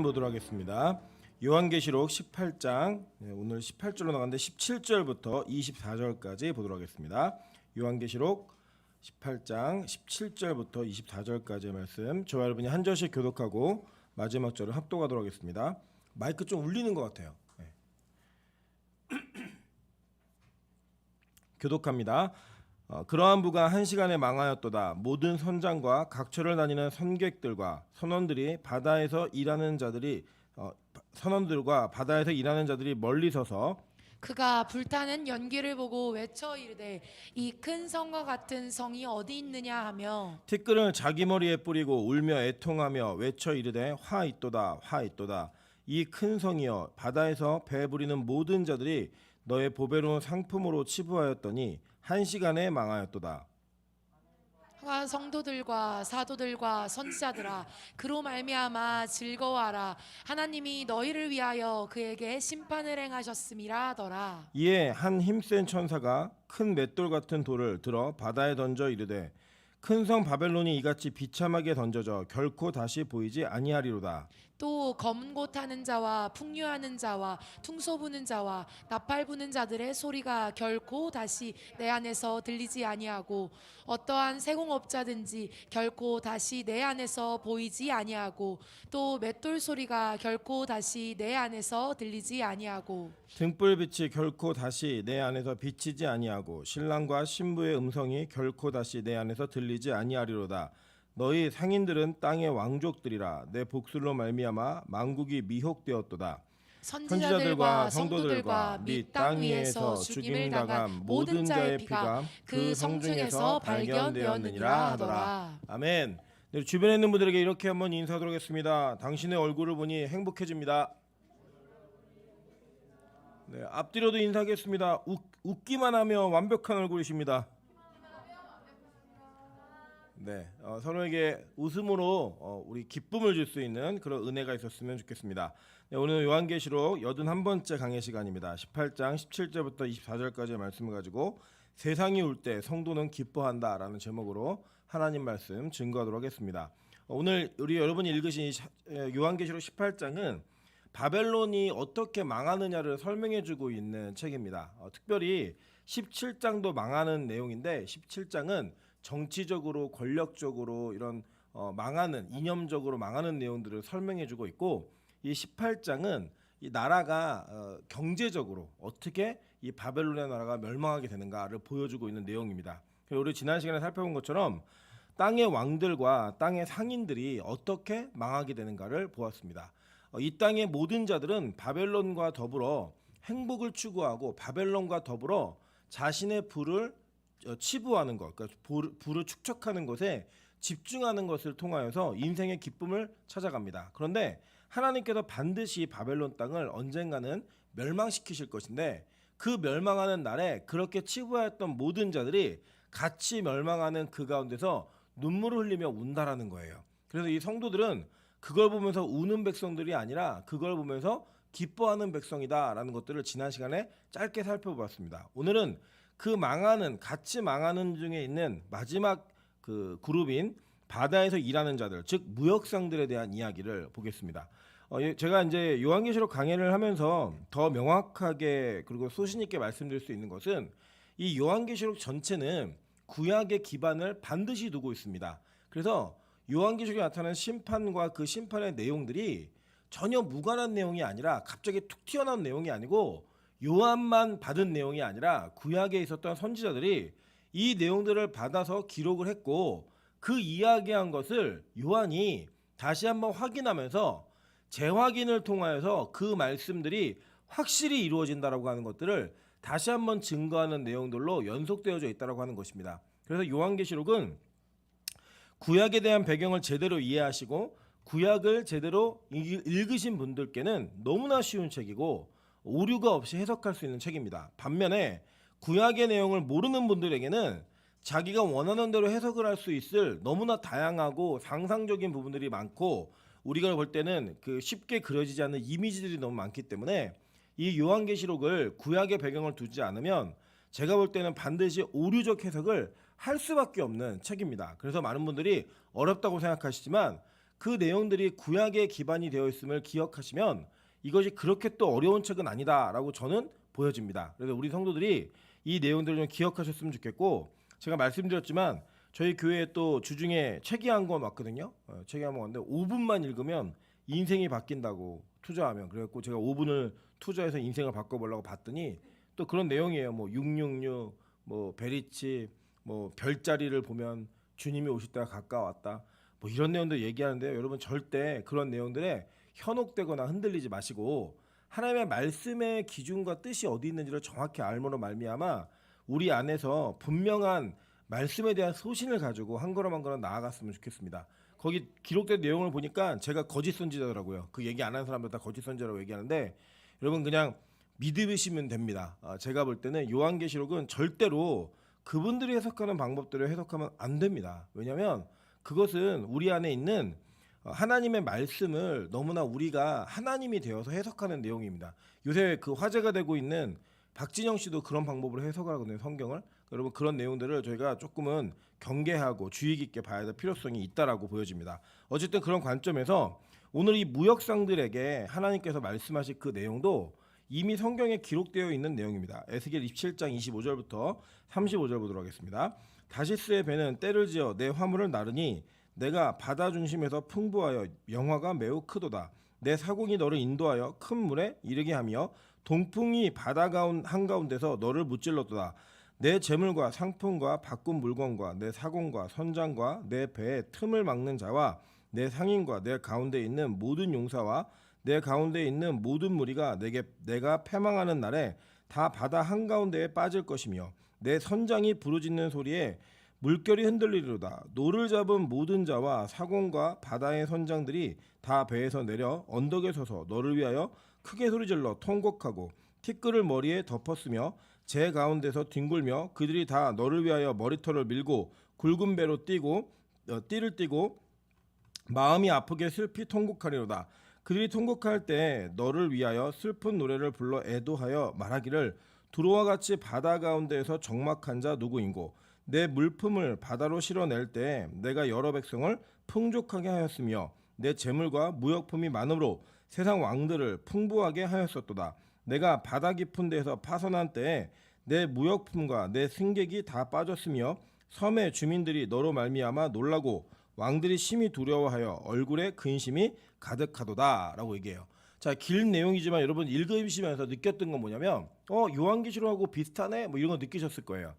보도록 하겠습니다. 요한계시록 18장 오늘 18절로 나갔는데 17절부터 24절까지 보도록 하겠습니다. 요한계시록 18장 17절부터 24절까지의 말씀 저와 여러분이 한 절씩 교독하고 마지막 절을 합독하도록 하겠습니다. 마이크 좀 울리는 것 같아요. 네. 교독합니다. 그러한 부가 한 시간에 망하였도다. 모든 선장과 각처를 다니는 선객들과 선원들과 바다에서 일하는 자들이 멀리 서서 그가 불타는 연기를 보고 외쳐 이르되 이 큰 성과 같은 성이 어디 있느냐 하며 티끌을 자기 머리에 뿌리고 울며 애통하며 외쳐 이르되 화 있도다 화 있도다. 이 큰 성이여 바다에서 배 부리는 모든 자들이 너의 보배로운 상품으로 치부하였더니 한 시간에 망하였도다. 화 성도들과 사도들과 선지자들아 그로 말미암아 즐거워하라. 하나님이 너희를 위하여 그에게 심판을 행하셨음이라 하더라. 이에 한 힘센 천사가 큰 맷돌 같은 돌을 들어 바다에 던져 이르되 큰 성 바벨론이 이같이 비참하게 던져져 결코 다시 보이지 아니하리로다. 또 검은 곳 타는 자와 풍류하는 자와 퉁소 부는 자와 나팔 부는 자들의 소리가 결코 다시 내 안에서 들리지 아니하고 어떠한 세공업자든지 결코 다시 내 안에서 보이지 아니하고 또 맷돌 소리가 결코 다시 내 안에서 들리지 아니하고 등불빛이 결코 다시 내 안에서 비치지 아니하고 신랑과 신부의 음성이 결코 다시 내 안에서 들리지 아니하리로다. 너희 상인들은 땅의 왕족들이라. 내 복술로 말미암아 만국이 미혹되었도다. 선지자들과 성도들과 및 땅 위에서 죽임을 당한 모든 자의 피가 그 성중에서 발견되었느니라 하더라. 아멘. 네, 주변에 있는 분들에게 이렇게 한번 인사하도록 하겠습니다. 당신의 얼굴을 보니 행복해집니다. 네, 앞뒤로도 인사하겠습니다. 웃기만 하면 완벽한 얼굴이십니다. 네, 서로에게 웃음으로 우리 기쁨을 줄 수 있는 그런 은혜가 있었으면 좋겠습니다. 네, 오늘 요한계시록 81번째 강의 시간입니다. 18장 17절부터 24절까지의 말씀을 가지고 세상이 울 때 성도는 기뻐한다라는 제목으로 하나님 말씀 증거하도록 하겠습니다. 오늘 우리 여러분이 읽으신 요한계시록 18장은 바벨론이 어떻게 망하느냐를 설명해주고 있는 책입니다. 특별히 17장도 망하는 내용인데 17장은 정치적으로 권력적으로 이런 망하는 이념적으로 망하는 내용들을 설명해주고 있고 이 18장은 이 나라가 경제적으로 어떻게 이 바벨론의 나라가 멸망하게 되는가를 보여주고 있는 내용입니다. 우리 지난 시간에 살펴본 것처럼 땅의 왕들과 땅의 상인들이 어떻게 망하게 되는가를 보았습니다. 이 땅의 모든 자들은 바벨론과 더불어 행복을 추구하고 바벨론과 더불어 자신의 부를 치부하는 것, 그러니까 부를 축적하는 것에 집중하는 것을 통하여서 인생의 기쁨을 찾아갑니다. 그런데 하나님께서 반드시 바벨론 땅을 언젠가는 멸망시키실 것인데 그 멸망하는 날에 그렇게 치부하였던 모든 자들이 같이 멸망하는 그 가운데서 눈물을 흘리며 운다라는 거예요. 그래서 이 성도들은 그걸 보면서 우는 백성들이 아니라 그걸 보면서 기뻐하는 백성이다라는 것들을 지난 시간에 짧게 살펴보았습니다. 오늘은 그 망하는 같이 망하는 중에 있는 마지막 그 그룹인 바다에서 일하는 자들, 즉 무역상들에 대한 이야기를 보겠습니다. 제가 이제 요한계시록 강해를 하면서 더 명확하게 그리고 소신 있게 말씀드릴 수 있는 것은 이 요한계시록 전체는 구약의 기반을 반드시 두고 있습니다. 그래서 요한계시록에 나타나는 심판과 그 심판의 내용들이 전혀 무관한 내용이 아니라 갑자기 툭 튀어나온 내용이 아니고 요한만 받은 내용이 아니라 구약에 있었던 선지자들이 이 내용들을 받아서 기록을 했고 그 이야기한 것을 요한이 다시 한번 확인하면서 재확인을 통하여서 그 말씀들이 확실히 이루어진다라고 하는 것들을 다시 한번 증거하는 내용들로 연속되어져 있다라고 하는 것입니다. 그래서 요한계시록은 구약에 대한 배경을 제대로 이해하시고 구약을 제대로 읽으신 분들께는 너무나 쉬운 책이고 오류가 없이 해석할 수 있는 책입니다. 반면에 구약의 내용을 모르는 분들에게는 자기가 원하는 대로 해석을 할 수 있을 너무나 다양하고 상상적인 부분들이 많고 우리가 볼 때는 그 쉽게 그려지지 않는 이미지들이 너무 많기 때문에 이 요한계시록을 구약의 배경을 두지 않으면 제가 볼 때는 반드시 오류적 해석을 할 수밖에 없는 책입니다. 그래서 많은 분들이 어렵다고 생각하시지만 그 내용들이 구약에 기반이 되어 있음을 기억하시면 이것이 그렇게 또 어려운 책은 아니다라고 저는 보여집니다. 그래서 우리 성도들이 이 내용들을 좀 기억하셨으면 좋겠고, 제가 말씀드렸지만 저희 교회에 또 주중에 책이 한 권 왔거든요. 책이 한 권 왔는데 5분만 읽으면 인생이 바뀐다고, 투자하면. 그래갖고 제가 5분을 투자해서 인생을 바꿔보려고 봤더니 또 그런 내용이에요. 뭐 666, 뭐 베리치, 뭐 별자리를 보면 주님이 오실 때가 가까웠다. 뭐 이런 내용들 얘기하는데요. 여러분 절대 그런 내용들에 현혹되거나 흔들리지 마시고 하나님의 말씀의 기준과 뜻이 어디 있는지를 정확히 알므로 말미암아 우리 안에서 분명한 말씀에 대한 소신을 가지고 한 걸음 한 걸음 나아갔으면 좋겠습니다. 거기 기록된 내용을 보니까 제가 거짓 선지자더라고요. 그 얘기 안 하는 사람들 다 거짓 선지자라고 얘기하는데 여러분 그냥 믿으시면 됩니다. 제가 볼 때는 요한계시록은 절대로 그분들이 해석하는 방법대로 해석하면 안 됩니다. 왜냐하면 그것은 우리 안에 있는 하나님의 말씀을 너무나 우리가 하나님이 되어서 해석하는 내용입니다. 요새 그 화제가 되고 있는 박진영 씨도 그런 방법으로 해석을 하거든요, 성경을. 여러분 그런 내용들을 저희가 조금은 경계하고 주의 깊게 봐야 될 필요성이 있다라고 보여집니다. 어쨌든 그런 관점에서 오늘 이 무역상들에게 하나님께서 말씀하신 그 내용도 이미 성경에 기록되어 있는 내용입니다. 에스겔 27장 25절부터 35절 보도록 하겠습니다. 다시스의 배는 때를 지어 내 화물을 나르니 내가 바다 중심에서 풍부하여 영화가 매우 크도다. 내 사공이 너를 인도하여 큰 물에 이르게 하며 동풍이 바다 한가운데서 너를 무찔렀도다. 내 재물과 상품과 바꾼 물건과 내 사공과 선장과 내 배의 틈을 막는 자와 내 상인과 내 가운데 있는 모든 용사와 내 가운데 있는 모든 무리가 내가 패망하는 날에 다 바다 한가운데에 빠질 것이며 내 선장이 부르짖는 소리에 물결이 흔들리리로다. 노를 잡은 모든 자와 사공과 바다의 선장들이 다 배에서 내려 언덕에 서서 너를 위하여 크게 소리질러 통곡하고 티끌을 머리에 덮었으며 제 가운데서 뒹굴며 그들이 다 너를 위하여 머리털을 밀고 굵은 배로 띠를 띠고 마음이 아프게 슬피 통곡하리로다. 그들이 통곡할 때 너를 위하여 슬픈 노래를 불러 애도하여 말하기를 두로와 같이 바다 가운데에서 적막한 자 누구인고 내 물품을 바다로 실어낼 때 내가 여러 백성을 풍족하게 하였으며 내 재물과 무역품이 많으므로 세상 왕들을 풍부하게 하였었도다. 내가 바다 깊은 데에서 파선한 때에 내 무역품과 내 승객이 다 빠졌으며 섬의 주민들이 너로 말미암아 놀라고 왕들이 심히 두려워하여 얼굴에 근심이 가득하도다 라고 얘기해요. 자, 긴 내용이지만 여러분 읽으시면서 느꼈던 건 뭐냐면 요한계시록하고 비슷하네 뭐 이런 거 느끼셨을 거예요.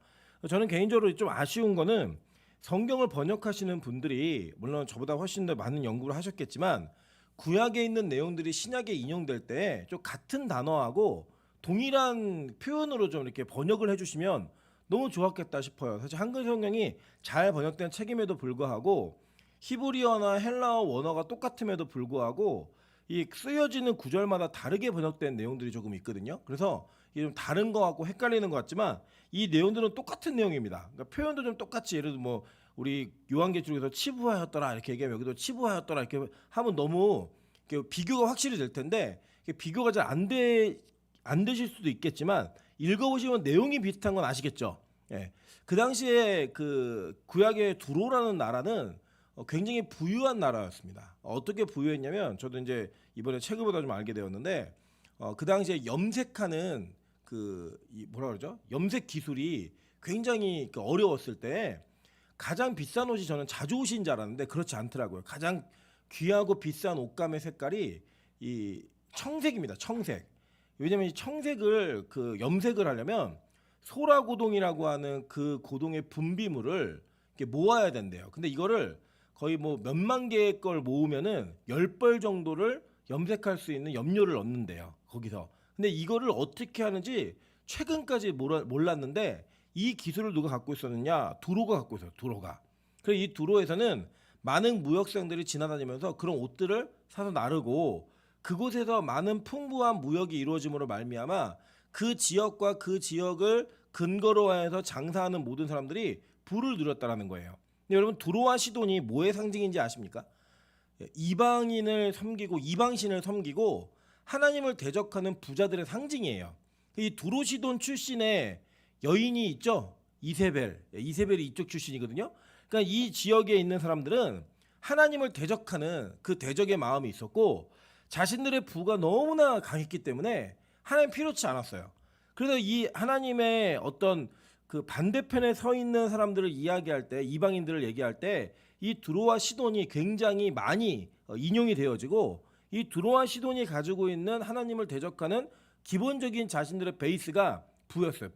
저는 개인적으로 좀 아쉬운 거는 성경을 번역하시는 분들이 물론 저보다 훨씬 더 많은 연구를 하셨겠지만 구약에 있는 내용들이 신약에 인용될 때 좀 같은 단어하고 동일한 표현으로 좀 이렇게 번역을 해주시면 너무 좋았겠다 싶어요. 사실 한글 성경이 잘 번역된 책임에도 불구하고 히브리어나 헬라어 원어가 똑같음에도 불구하고 이 쓰여지는 구절마다 다르게 번역된 내용들이 조금 있거든요. 그래서 이게 좀 다른 거 같고 헷갈리는 것 같지만 이 내용들은 똑같은 내용입니다. 그러니까 표현도 좀 똑같이 예를 들어 뭐 우리 요한계시록에서 치부하였더라 이렇게 얘기하면 여기도 치부하였더라 이렇게 하면 너무 이렇게 비교가 확실히 될 텐데 비교가 잘 안 되실 수도 있겠지만 읽어보시면 내용이 비슷한 건 아시겠죠. 예. 그 당시에 그 구약의 두로라는 나라는 굉장히 부유한 나라였습니다. 어떻게 부유했냐면 저도 이제 이번에 책을 보다 좀 알게 되었는데 그 당시에 염색하는 뭐라 그러죠? 염색 기술이 굉장히 어려웠을 때 가장 비싼 옷이 저는 자주옷인 줄 알았는데 그렇지 않더라고요. 가장 귀하고 비싼 옷감의 색깔이 이 청색입니다. 청색. 왜냐면 이 청색을 염색을 하려면 소라고동이라고 하는 그 고동의 분비물을 이렇게 모아야 된대요. 근데 이거를 거의 뭐 몇만 개의 걸 모으면은 10벌 정도를 염색할 수 있는 염료를 넣는데요. 거기서. 근데 이거를 어떻게 하는지 최근까지 몰랐는데 이 기술을 누가 갖고 있었느냐? 두로가 갖고 있어요. 두로가. 그래서 이 두로에서는 많은 무역상들이 지나다니면서 그런 옷들을 사서 나르고 그곳에서 많은 풍부한 무역이 이루어짐으로 말미암아 그 지역과 그 지역을 근거로 해서 장사하는 모든 사람들이 부를 누렸다라는 거예요. 근데 여러분 두로와 시돈이 뭐의 상징인지 아십니까? 이방인을 섬기고 이방신을 섬기고 하나님을 대적하는 부자들의 상징이에요. 이 두로 시돈 출신의 여인이 있죠. 이세벨이 이쪽 출신이거든요. 그러니까 이 지역에 있는 사람들은 하나님을 대적하는 그 대적의 마음이 있었고 자신들의 부가 너무나 강했기 때문에 하나님 필요치 않았어요. 그래서 이 하나님의 어떤 그 반대편에 서 있는 사람들을 이야기할 때, 이방인들을 얘기할 때 이 두로와 시돈이 굉장히 많이 인용이 되어지고, 이 두로와 시돈이 가지고 있는 하나님을 대적하는 기본적인 자신들의 베이스가 부였어요.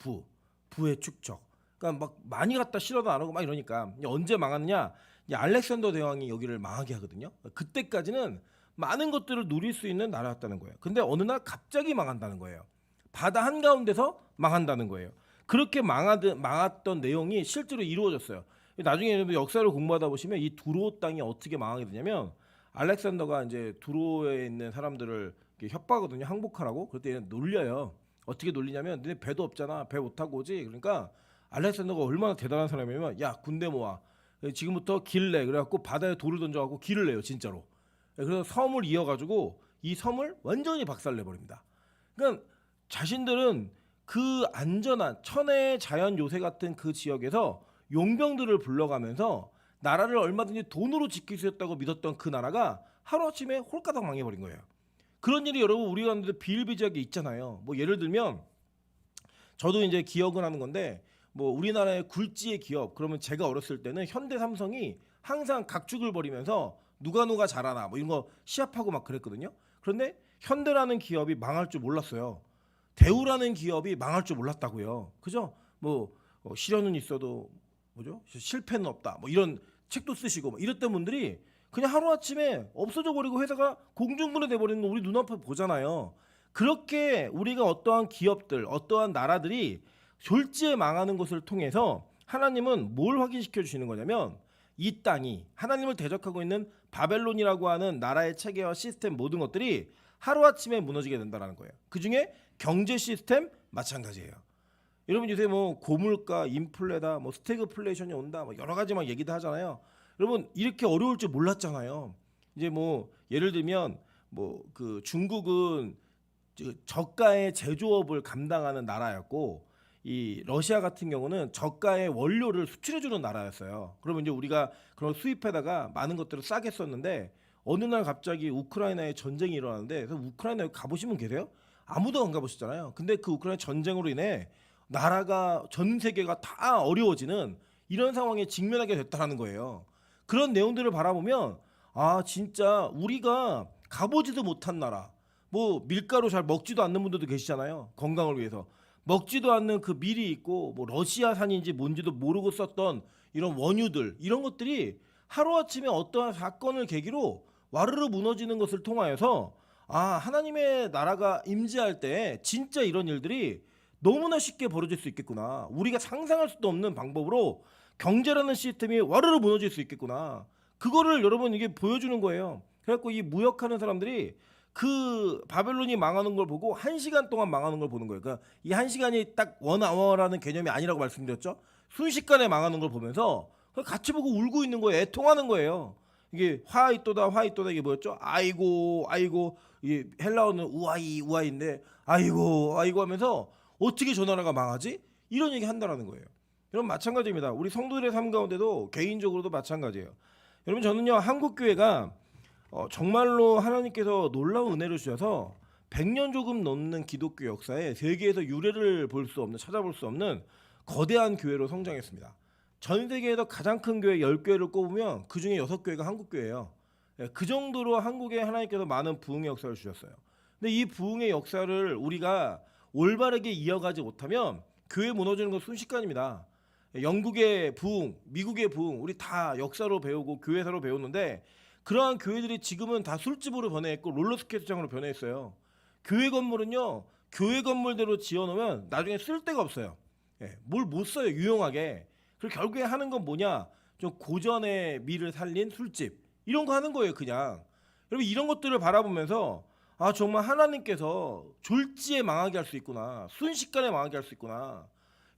부의 축적. 그러니까 막 많이 갖다 실어도 안 하고 막 이러니까 언제 망하느냐? 이 알렉산더 대왕이 여기를 망하게 하거든요. 그때까지는 많은 것들을 누릴 수 있는 나라였다는 거예요. 근데 어느 날 갑자기 망한다는 거예요. 바다 한가운데서 망한다는 거예요. 그렇게 망했던 내용이 실제로 이루어졌어요. 나중에 여러분 역사를 공부하다 보시면 이 두로 땅이 어떻게 망하게 되냐면, 알렉산더가 이제 두로에 있는 사람들을 협박하거든요. 항복하라고. 그럴 때 놀려요. 어떻게 놀리냐면, 너네 배도 없잖아. 배 못 타고 오지. 그러니까 알렉산더가 얼마나 대단한 사람이냐면, 야 군대 모아. 지금부터 길 내. 그래갖고 바다에 돌을 던져갖고 길을 내요. 진짜로. 그래서 섬을 이어가지고 이 섬을 완전히 박살내버립니다. 그러니까 자신들은 그 안전한 천혜의 자연 요새 같은 그 지역에서 용병들을 불러가면서 나라를 얼마든지 돈으로 지킬 수 있다고 믿었던 그 나라가 하루아침에 홀가닥 망해버린 거예요. 그런 일이 여러분 우리가 비일비재하게 있잖아요. 뭐 예를 들면 저도 이제 기억을 하는 건데, 뭐 우리나라의 굴지의 기업, 그러면 제가 어렸을 때는 현대 삼성이 항상 각축을 벌이면서 누가 잘하나 뭐 이런 거 시합하고 막 그랬거든요. 그런데 현대라는 기업이 망할 줄 몰랐어요. 대우라는 기업이 망할 줄 몰랐다고요. 그죠? 뭐 시련은 있어도 뭐죠? 실패는 없다. 뭐 이런 책도 쓰시고 뭐 이랬던 분들이 그냥 하루아침에 없어져 버리고 회사가 공중분해 버리는 거 우리 눈앞에 보잖아요. 그렇게 우리가 어떠한 기업들, 어떠한 나라들이 졸지에 망하는 것을 통해서 하나님은 뭘 확인시켜 주시는 거냐면, 이 땅이 하나님을 대적하고 있는 바벨론이라고 하는 나라의 체계와 시스템 모든 것들이 하루아침에 무너지게 된다는 거예요. 그중에 경제 시스템 마찬가지예요. 여러분 요새 뭐 고물가, 인플레다, 뭐 스태그플레이션이 온다, 뭐 여러 가지 막 얘기도 하잖아요. 여러분 이렇게 어려울 줄 몰랐잖아요. 이제 뭐 예를 들면 뭐 그 중국은 저가의 제조업을 감당하는 나라였고, 이 러시아 같은 경우는 저가의 원료를 수출해주는 나라였어요. 그러면 이제 우리가 그런 수입해다가 많은 것들을 싸게 썼는데, 어느 날 갑자기 우크라이나에 전쟁이 일어나는데, 그래서 우크라이나에 가보신 분 계세요? 아무도 안 가보셨잖아요. 근데 그 우크라이나 전쟁으로 인해 나라가 전 세계가 다 어려워지는 이런 상황에 직면하게 됐다는 거예요. 그런 내용들을 바라보면 아 진짜 우리가 가보지도 못한 나라, 뭐 밀가루 잘 먹지도 않는 분들도 계시잖아요. 건강을 위해서 먹지도 않는 그 밀이 있고, 뭐 러시아산인지 뭔지도 모르고 썼던 이런 원유들, 이런 것들이 하루아침에 어떠한 사건을 계기로 와르르 무너지는 것을 통하여서 아 하나님의 나라가 임재할 때 진짜 이런 일들이 너무나 쉽게 벌어질 수 있겠구나. 우리가 상상할 수도 없는 방법으로 경제라는 시스템이 와르르 무너질 수 있겠구나. 그거를 여러분 이게 보여주는 거예요. 그래갖고 이 무역하는 사람들이 그 바벨론이 망하는 걸 보고 1시간 동안 망하는 걸 보는 거예요. 그러니까 이 1시간이 딱 원아워라는 개념이 아니라고 말씀드렸죠. 순식간에 망하는 걸 보면서 같이 보고 울고 있는 거예요. 애통하는 거예요. 이게 화이또다 이게 뭐였죠? 아이고 이게 헬라어는 우아이인데 아이고 하면서 어떻게 저 나라가 망하지? 이런 얘기 한다라는 거예요. 여러분 마찬가지입니다. 우리 성도들의 삶 가운데도 개인적으로도 마찬가지예요. 여러분 저는요 한국교회가 정말로 하나님께서 놀라운 은혜를 주셔서 100년 조금 넘는 기독교 역사에 세계에서 유례를 볼 수 없는, 찾아볼 수 없는 거대한 교회로 성장했습니다. 전 세계에서 가장 큰 교회 10교회를 꼽으면 그중에 6교회가 한국교회예요. 그 정도로 한국에 하나님께서 많은 부흥의 역사를 주셨어요. 근데 이 부흥의 역사를 우리가 올바르게 이어가지 못하면 교회 무너지는 건 순식간입니다. 영국의 부흥, 미국의 부흥, 우리 다 역사로 배우고 교회사로 배웠는데 그러한 교회들이 지금은 다 술집으로 변해있고 롤러스케이트장으로 변해있어요. 교회 건물은요, 교회 건물대로 지어놓으면 나중에 쓸 데가 없어요. 뭘 못 써요, 유용하게. 그리고 결국에 하는 건 뭐냐, 좀 고전의 미를 살린 술집, 이런 거 하는 거예요, 그냥. 여러분 이런 것들을 바라보면서 아 정말 하나님께서 졸지에 망하게 할 수 있구나, 순식간에 망하게 할 수 있구나.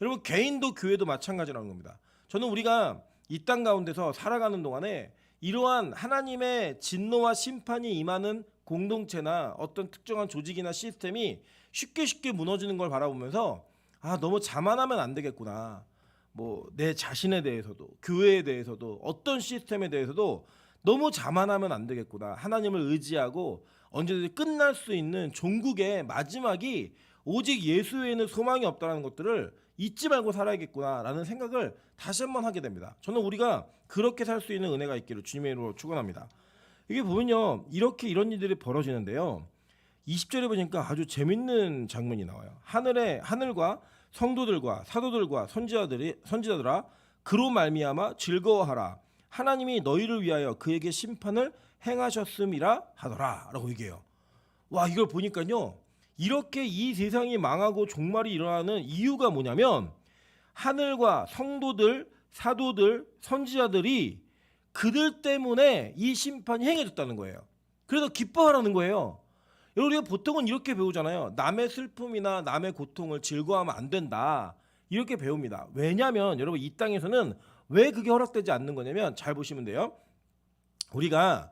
여러분 개인도 교회도 마찬가지라는 겁니다. 저는 우리가 이 땅 가운데서 살아가는 동안에 이러한 하나님의 진노와 심판이 임하는 공동체나 어떤 특정한 조직이나 시스템이 쉽게 무너지는 걸 바라보면서 아 너무 자만하면 안 되겠구나. 뭐 내 자신에 대해서도 교회에 대해서도 어떤 시스템에 대해서도 너무 자만하면 안 되겠구나. 하나님을 의지하고 언제든지 끝날 수 있는 종국의 마지막이 오직 예수 외에는 소망이 없다는 것들을 잊지 말고 살아야겠구나라는 생각을 다시 한번 하게 됩니다. 저는 우리가 그렇게 살 수 있는 은혜가 있기를 주님의 이름으로 축원합니다. 이게 보면요, 이렇게 이런 일들이 벌어지는데요. 20절에 보니까 아주 재밌는 장면이 나와요. 하늘과 성도들과 사도들과 선지자들아 그로 말미암아 즐거워하라. 하나님이 너희를 위하여 그에게 심판을 행하셨음이라 하더라라고 얘기해요. 와, 이걸 보니까요. 이렇게 이 세상이 망하고 종말이 일어나는 이유가 뭐냐면 하늘과 성도들, 사도들, 선지자들이 그들 때문에 이 심판이 행해졌다는 거예요. 그래서 기뻐하라는 거예요. 여러분, 우리가 보통은 이렇게 배우잖아요. 남의 슬픔이나 남의 고통을 즐거워하면 안 된다. 이렇게 배웁니다. 왜냐하면 여러분, 이 땅에서는 왜 그게 허락되지 않는 거냐면 잘 보시면 돼요. 우리가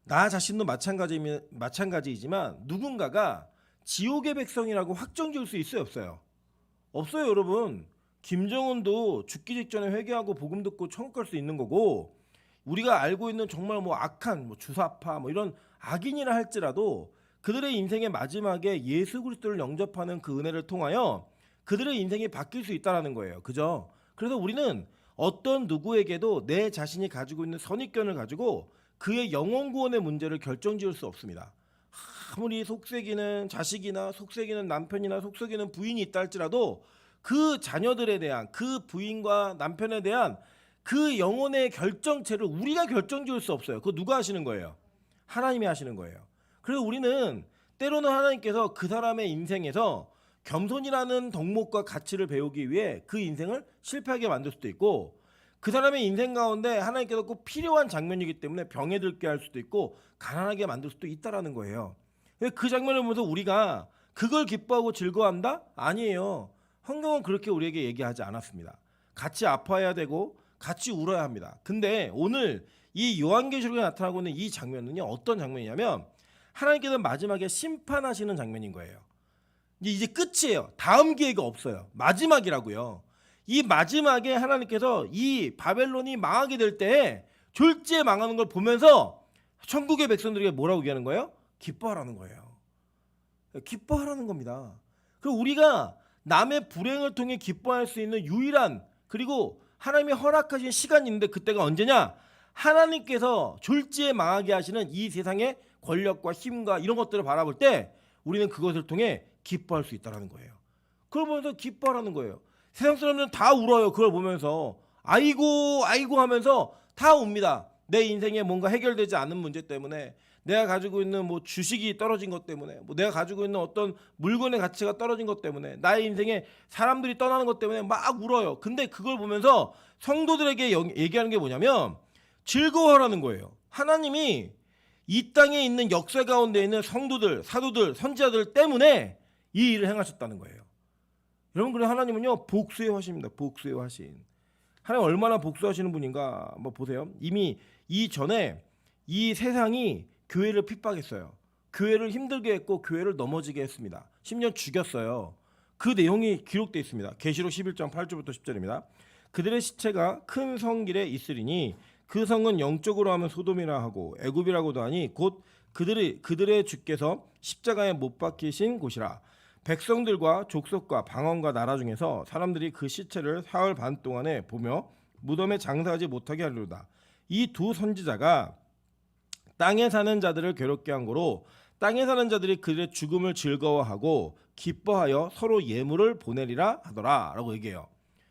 나 자신도 마찬가지이지만 누군가가 지옥의 백성이라고 확정 지을 수 있어요, 없어요? 없어요, 여러분. 김정은도 죽기 직전에 회개하고 복음 듣고 천국 갈 수 있는 거고, 우리가 알고 있는 정말 뭐 악한 주사파 이런 악인이라 할지라도 그들의 인생의 마지막에 예수 그리스도를 영접하는 그 은혜를 통하여 그들의 인생이 바뀔 수 있다라는 거예요. 그죠? 그래서 우리는 어떤 누구에게도 내 자신이 가지고 있는 선입견을 가지고 그의 영혼 구원의 문제를 결정지을 수 없습니다. 아무리 속썩이는 자식이나 속썩이는 남편이나 속썩이는 부인이 있다 할지라도 그 자녀들에 대한, 그 부인과 남편에 대한 그 영혼의 결정체를 우리가 결정지을 수 없어요. 그거 누가 하시는 거예요? 하나님이 하시는 거예요. 그래서 우리는 때로는 하나님께서 그 사람의 인생에서 겸손이라는 덕목과 가치를 배우기 위해 그 인생을 실패하게 만들 수도 있고, 그 사람의 인생 가운데 하나님께서 꼭 필요한 장면이기 때문에 병에 들게 할 수도 있고 가난하게 만들 수도 있다라는 거예요. 그 장면을 보면서 우리가 그걸 기뻐하고 즐거워한다? 아니에요. 성경은 그렇게 우리에게 얘기하지 않았습니다. 같이 아파해야 되고 같이 울어야 합니다. 근데 오늘 이 요한계시록에 나타나고 있는 이 장면은요, 어떤 장면이냐면 하나님께서 마지막에 심판하시는 장면인 거예요. 이제 끝이에요. 다음 기회가 없어요. 마지막이라고요. 이 마지막에 하나님께서 이 바벨론이 망하게 될 때에 졸지에 망하는 걸 보면서 천국의 백성들에게 뭐라고 얘기하는 거예요? 기뻐하라는 거예요. 기뻐하라는 겁니다. 그리고 우리가 남의 불행을 통해 기뻐할 수 있는 유일한, 그리고 하나님이 허락하신 시간이 있는데 그때가 언제냐? 하나님께서 졸지에 망하게 하시는 이 세상의 권력과 힘과 이런 것들을 바라볼 때 우리는 그것을 통해 기뻐할 수 있다는 거예요. 그걸 보면서 기뻐하라는 거예요. 세상 사람들은 다 울어요. 그걸 보면서 아이고 아이고 하면서 다 웁니다. 내 인생에 뭔가 해결되지 않은 문제 때문에, 내가 가지고 있는 뭐 주식이 떨어진 것 때문에, 뭐 내가 가지고 있는 어떤 물건의 가치가 떨어진 것 때문에, 나의 인생에 사람들이 떠나는 것 때문에 막 울어요. 근데 그걸 보면서 성도들에게 얘기하는 게 뭐냐면 즐거워하라는 거예요. 하나님이 이 땅에 있는 역사 가운데 있는 성도들, 사도들, 선지자들 때문에 이 일을 행하셨다는 거예요. 여러분, 그래 하나님은요 복수의 화신입니다. 복수의 화신. 하나님 얼마나 복수하시는 분인가 한번 보세요. 이미 이전에 이 세상이 교회를 핍박했어요. 교회를 힘들게 했고 교회를 넘어지게 했습니다. 심지어 죽였어요. 그 내용이 기록되어 있습니다. 계시록 11장 8절부터 10절입니다. 그들의 시체가 큰 성길에 있으리니 그 성은 영적으로 하면 소돔이라 하고 애굽이라고도 하니 곧 그들의 주께서 십자가에 못 박히신 곳이라. 백성들과 족속과 방언과 나라 중에서 사람들이 그 시체를 사흘 반 동안에 보며 무덤에 장사하지 못하게 하리로다. 이 두 선지자가 땅에 사는 자들을 괴롭게 한 거로 땅에 사는 자들이 그들의 죽음을 즐거워하고 기뻐하여 서로 예물을 보내리라 하더라 라고 얘기해요.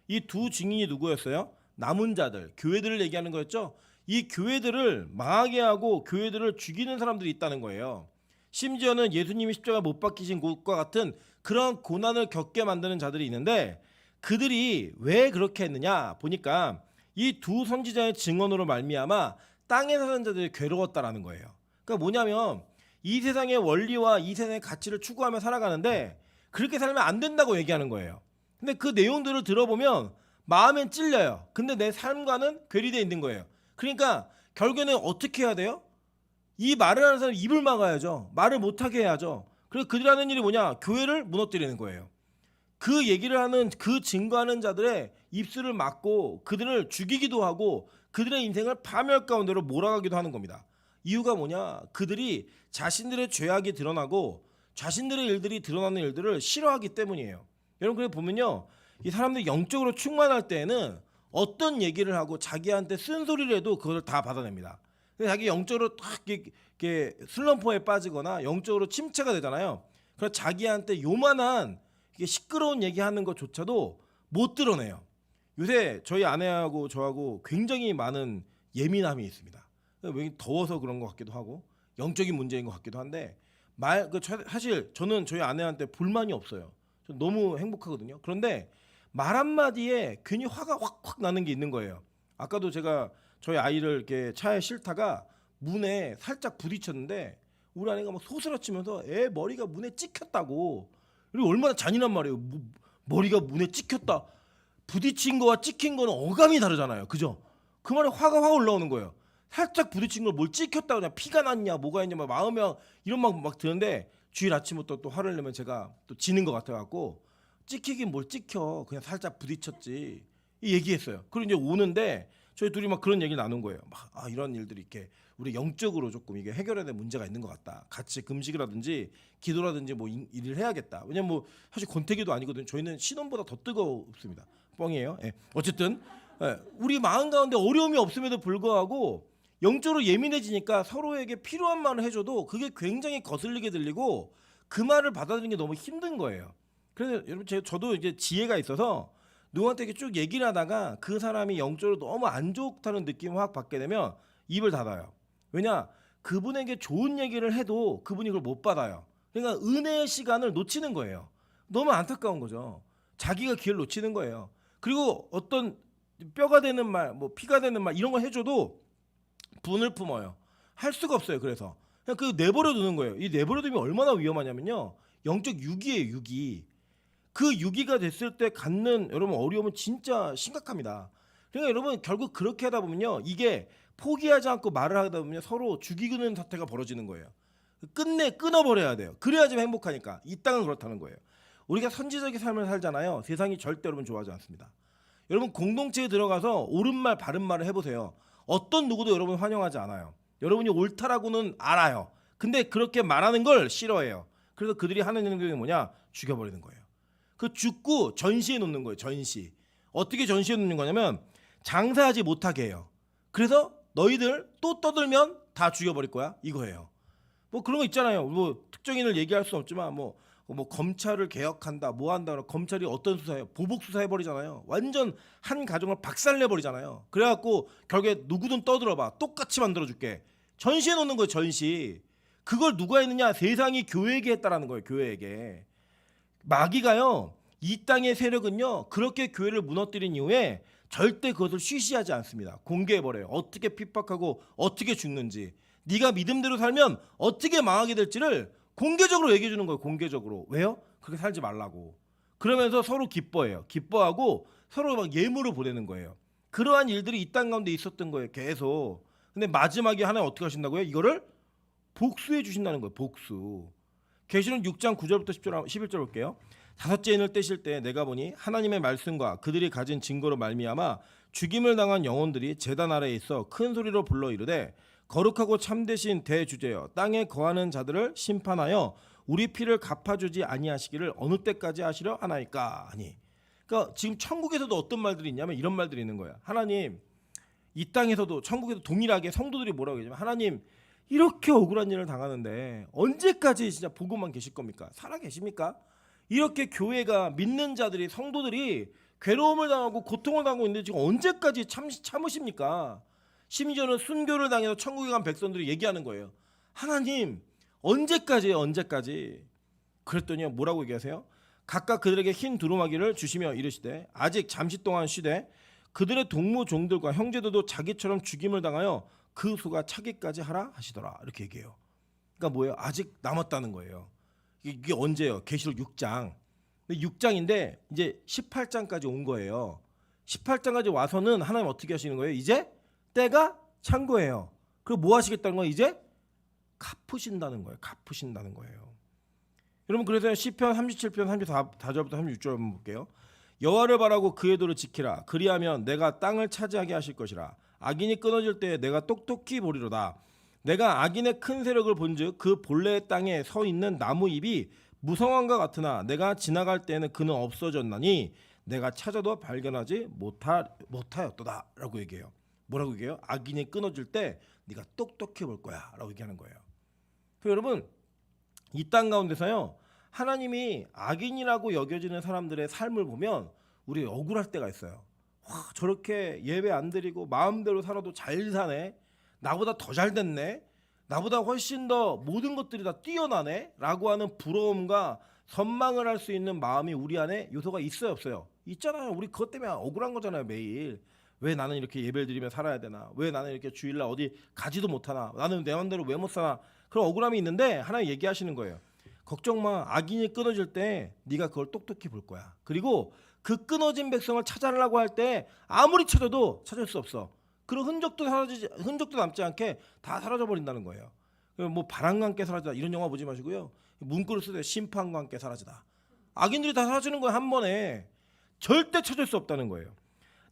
이 두 증인이 누구였어요? 남은 자들, 교회들을 얘기하는 거였죠. 이 교회들을 망하게 하고 교회들을 죽이는 사람들이 있다는 거예요. 심지어는 예수님이 십자가 못 박히신 곳과 같은 그런 고난을 겪게 만드는 자들이 있는데, 그들이 왜 그렇게 했느냐 보니까 이 두 선지자의 증언으로 말미암아 땅에 사는 자들이 괴로웠다라는 거예요. 그러니까 뭐냐면 이 세상의 원리와 이 세상의 가치를 추구하며 살아가는데 그렇게 살면 안 된다고 얘기하는 거예요. 근데 그 내용들을 들어보면 마음엔 찔려요. 근데 내 삶과는 괴리되어 있는 거예요. 그러니까 결국에는 어떻게 해야 돼요? 이 말을 하는 사람 입을 막아야죠. 말을 못하게 해야죠. 그래서 그들이 하는 일이 뭐냐? 교회를 무너뜨리는 거예요. 그 얘기를 하는, 그 증거하는 자들의 입술을 막고 그들을 죽이기도 하고 그들의 인생을 파멸 가운데로 몰아가기도 하는 겁니다. 이유가 뭐냐? 그들이 자신들의 죄악이 드러나고 자신들의 일들이 드러나는 일들을 싫어하기 때문이에요. 여러분 그래 보면요, 이 사람들이 영적으로 충만할 때에는 어떤 얘기를 하고 자기한테 쓴소리를 해도 그걸 다 받아냅니다. 근데 자기 영적으로 딱 이렇게 슬럼프에 빠지거나 영적으로 침체가 되잖아요. 그래서 자기한테 요만한 이게 시끄러운 얘기하는 것조차도 못 드러내요. 요새 저희 아내하고 저하고 굉장히 많은 예민함이 있습니다. 왜 더워서 그런 것 같기도 하고 영적인 문제인 것 같기도 한데 사실 저는 저희 아내한테 불만이 없어요. 너무 행복하거든요. 그런데 말 한마디에 괜히 화가 확 나는 게 있는 거예요. 아까도 제가 저희 아이를 이렇게 차에 싣다가 문에 살짝 부딪혔는데 우리 아내가 막 소스라치면서 애 머리가 문에 찍혔다고. 그리고 얼마나 잔인한 말이에요. 머리가 문에 찍혔다. 부딪힌 거와 찍힌 거는 어감이 다르잖아요. 그죠? 그 말에 화가 확 올라오는 거예요. 살짝 부딪힌 걸 뭘 찍혔다 그냥 피가 났냐 뭐가 있냐 막 마음에 이런 막 드는데 주일 아침부터 또 화를 내면 제가 또 지는 것 같아갖고 찍히긴 뭘 찍혀 그냥 살짝 부딪혔지 이 얘기했어요. 그리고 이제 오는데 저희 둘이 막 그런 얘기를 나눈 거예요. 막 이런 일들이 이렇게 우리 영적으로 조금 이게 해결해야 될 문제가 있는 것 같다. 같이 금식이라든지 기도라든지 뭐 일을 해야겠다. 왜냐면 뭐 사실 권태기도 아니거든요. 저희는 신혼보다 더 뜨겁습니다. 뻥이에요. 예. 어쨌든 우리 마음 가운데 어려움이 없음에도 불구하고 영적으로 예민해지니까 서로에게 필요한 말을 해줘도 그게 굉장히 거슬리게 들리고 그 말을 받아들이는 게 너무 힘든 거예요. 그래서 여러분 저도 이제 지혜가 있어서 누구한테 이렇게 쭉 얘기를 하다가 그 사람이 영적으로 너무 안 좋다는 느낌을 확 받게 되면 입을 닫아요. 왜냐? 그분에게 좋은 얘기를 해도 그분이 그걸 못 받아요. 그러니까 은혜의 시간을 놓치는 거예요. 너무 안타까운 거죠. 자기가 기회를 놓치는 거예요. 그리고 어떤 뼈가 되는 말, 뭐 피가 되는 말 이런 거 해줘도 분을 품어요. 할 수가 없어요. 그래서 그냥 그 내버려 두는 거예요. 이 내버려 두면 얼마나 위험하냐면요. 영적 유기예요. 유기. 그 유기가 됐을 때 갖는 여러분 어려움은 진짜 심각합니다. 그러니까 여러분 결국 그렇게 하다 보면요. 이게 포기하지 않고 말을 하다 보면 서로 죽이는 사태가 벌어지는 거예요. 끝내 끊어버려야 돼요. 그래야지 행복하니까. 이 땅은 그렇다는 거예요. 우리가 선지적인 삶을 살잖아요. 세상이 절대 여러분 좋아하지 않습니다. 여러분 공동체에 들어가서 옳은 말 바른 말을 해보세요. 어떤 누구도 여러분 환영하지 않아요. 여러분이 옳다라고는 알아요. 근데 그렇게 말하는 걸 싫어해요. 그래서 그들이 하는 행동이 뭐냐? 죽여버리는 거예요. 그 죽고 전시해 놓는 거예요. 전시. 어떻게 전시해 놓는 거냐면 장사하지 못하게 해요. 그래서 너희들 또 떠들면 다 죽여버릴 거야. 이거예요. 뭐 그런 거 있잖아요. 뭐 특정인을 얘기할 수는 없지만 뭐 검찰을 개혁한다, 뭐 한다, 검찰이 어떤 수사해요? 보복 수사해버리잖아요. 완전 한 가정을 박살내버리잖아요. 그래갖고 결국에 누구든 떠들어봐. 똑같이 만들어줄게. 전시해 놓는 거예요. 전시. 그걸 누가 했느냐? 세상이 교회에게 했다라는 거예요. 교회에게. 마귀가요. 이 땅의 세력은요. 그렇게 교회를 무너뜨린 이후에 절대 그것을 쉬쉬하지 않습니다. 공개해버려요. 어떻게 핍박하고 어떻게 죽는지. 네가 믿음대로 살면 어떻게 망하게 될지를 공개적으로 얘기해 주는 거예요. 공개적으로. 왜요? 그렇게 살지 말라고. 그러면서 서로 기뻐해요. 기뻐하고 서로 막 예물을 보내는 거예요. 그러한 일들이 이 땅 가운데 있었던 거예요. 계속. 근데 마지막에 하나님 어떻게 하신다고요? 이거를 복수해 주신다는 거예요. 복수. 계시록 6장 9절부터 11절 볼게요. 다섯째 인을 떼실 때 내가 보니 하나님의 말씀과 그들이 가진 증거로 말미암아 죽임을 당한 영혼들이 제단 아래에 있어 큰 소리로 불러 이르되 거룩하고 참되신 대주제여 땅에 거하는 자들을 심판하여 우리 피를 갚아주지 아니하시기를 어느 때까지 하시려 하나이까 하니. 그러니까 지금 천국에서도 어떤 말들이 있냐면 이런 말들이 있는 거야. 하나님 이 땅에서도 천국에도 동일하게 성도들이 뭐라고 얘기하냐면 하나님 이렇게 억울한 일을 당하는데 언제까지 진짜 보고만 계실 겁니까? 살아 계십니까? 이렇게 교회가 믿는 자들이 성도들이 괴로움을 당하고 고통을 당하고 있는데 지금 언제까지 참으십니까? 심지어는 순교를 당해서 천국에 간 백성들이 얘기하는 거예요. 하나님 언제까지예요? 언제까지? 그랬더니 뭐라고 얘기하세요? 각각 그들에게 흰 두루마기를 주시며 이르시되 아직 잠시 동안 쉬되 그들의 동무 종들과 형제들도 자기처럼 죽임을 당하여 그 수가 차기까지 하라 하시더라. 이렇게 얘기해요. 그러니까 뭐예요? 아직 남았다는 거예요. 이게 언제예요? 계시록 6장. 6장인데 이제 18장까지 온 거예요. 18장까지 와서는 하나님 어떻게 하시는 거예요? 이제 때가 찬 거예요. 그리고 뭐 하시겠다는 거예요? 이제 갚으신다는 거예요. 갚으신다는 거예요. 여러분 그래서 시편 37편 34절부터 36절 한번 볼게요. 여호와를 바라고 그의 도를 지키라. 그리하면 내가 땅을 차지하게 하실 것이라. 악인이 끊어질 때 내가 똑똑히 보리로다. 내가 악인의 큰 세력을 본즉 그 본래의 땅에 서 있는 나무 잎이 무성함과 같으나 내가 지나갈 때에는 그는 없어졌나니 내가 찾아도 발견하지 못하였도다라고 얘기해요. 뭐라고 얘기해요? 악인이 끊어질 때 네가 똑똑히 볼 거야라고 얘기하는 거예요. 그래서 여러분 이 땅 가운데서요 하나님이 악인이라고 여겨지는 사람들의 삶을 보면 우리 억울할 때가 있어요. 와, 저렇게 예배 안 드리고 마음대로 살아도 잘 사네. 나보다 더 잘 됐네. 나보다 훨씬 더 모든 것들이 다 뛰어나네 라고 하는 부러움과 선망을 할 수 있는 마음이 우리 안에 요소가 있어요 없어요? 있잖아요. 우리 그것 때문에 억울한 거잖아요. 매일 왜 나는 이렇게 예배를 드리며 살아야 되나, 왜 나는 이렇게 주일날 어디 가지도 못하나, 나는 내 맘대로 왜 못 사나, 그런 억울함이 있는데 하나님 얘기하시는 거예요. 걱정 마. 악인이 끊어질 때 네가 그걸 똑똑히 볼 거야. 그리고 그 끊어진 백성을 찾아내려고 할 때 아무리 찾아도 찾을 수 없어. 그런 흔적도 남지 않게 다 사라져 버린다는 거예요. 뭐 바람과 함께 사라지다 이런 영화 보지 마시고요. 문구를 쓰되 심판과 함께 사라지다. 악인들이 다 사라지는 거예요. 한 번에. 절대 찾을 수 없다는 거예요.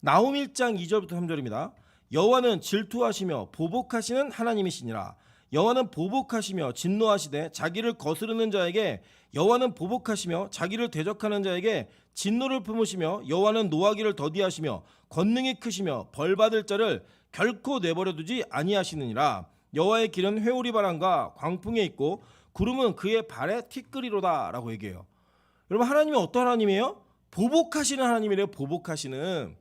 나홈 1장 2절부터 3절입니다. 여호와는 질투하시며 보복하시는 하나님이시니라. 여호와는 보복하시며 진노하시되 자기를 거스르는 자에게, 여호와는 보복하시며 자기를 대적하는 자에게 진노를 품으시며, 여호와는 노하기를 더디하시며 권능이 크시며 벌받을 자를 결코 내버려 두지 아니하시느니라. 여호와의 길은 회오리 바람과 광풍에 있고 구름은 그의 발에 티끌이로다 라고 얘기해요. 여러분 하나님이 어떤 하나님이에요? 보복하시는 하나님이래요. 보복하시는.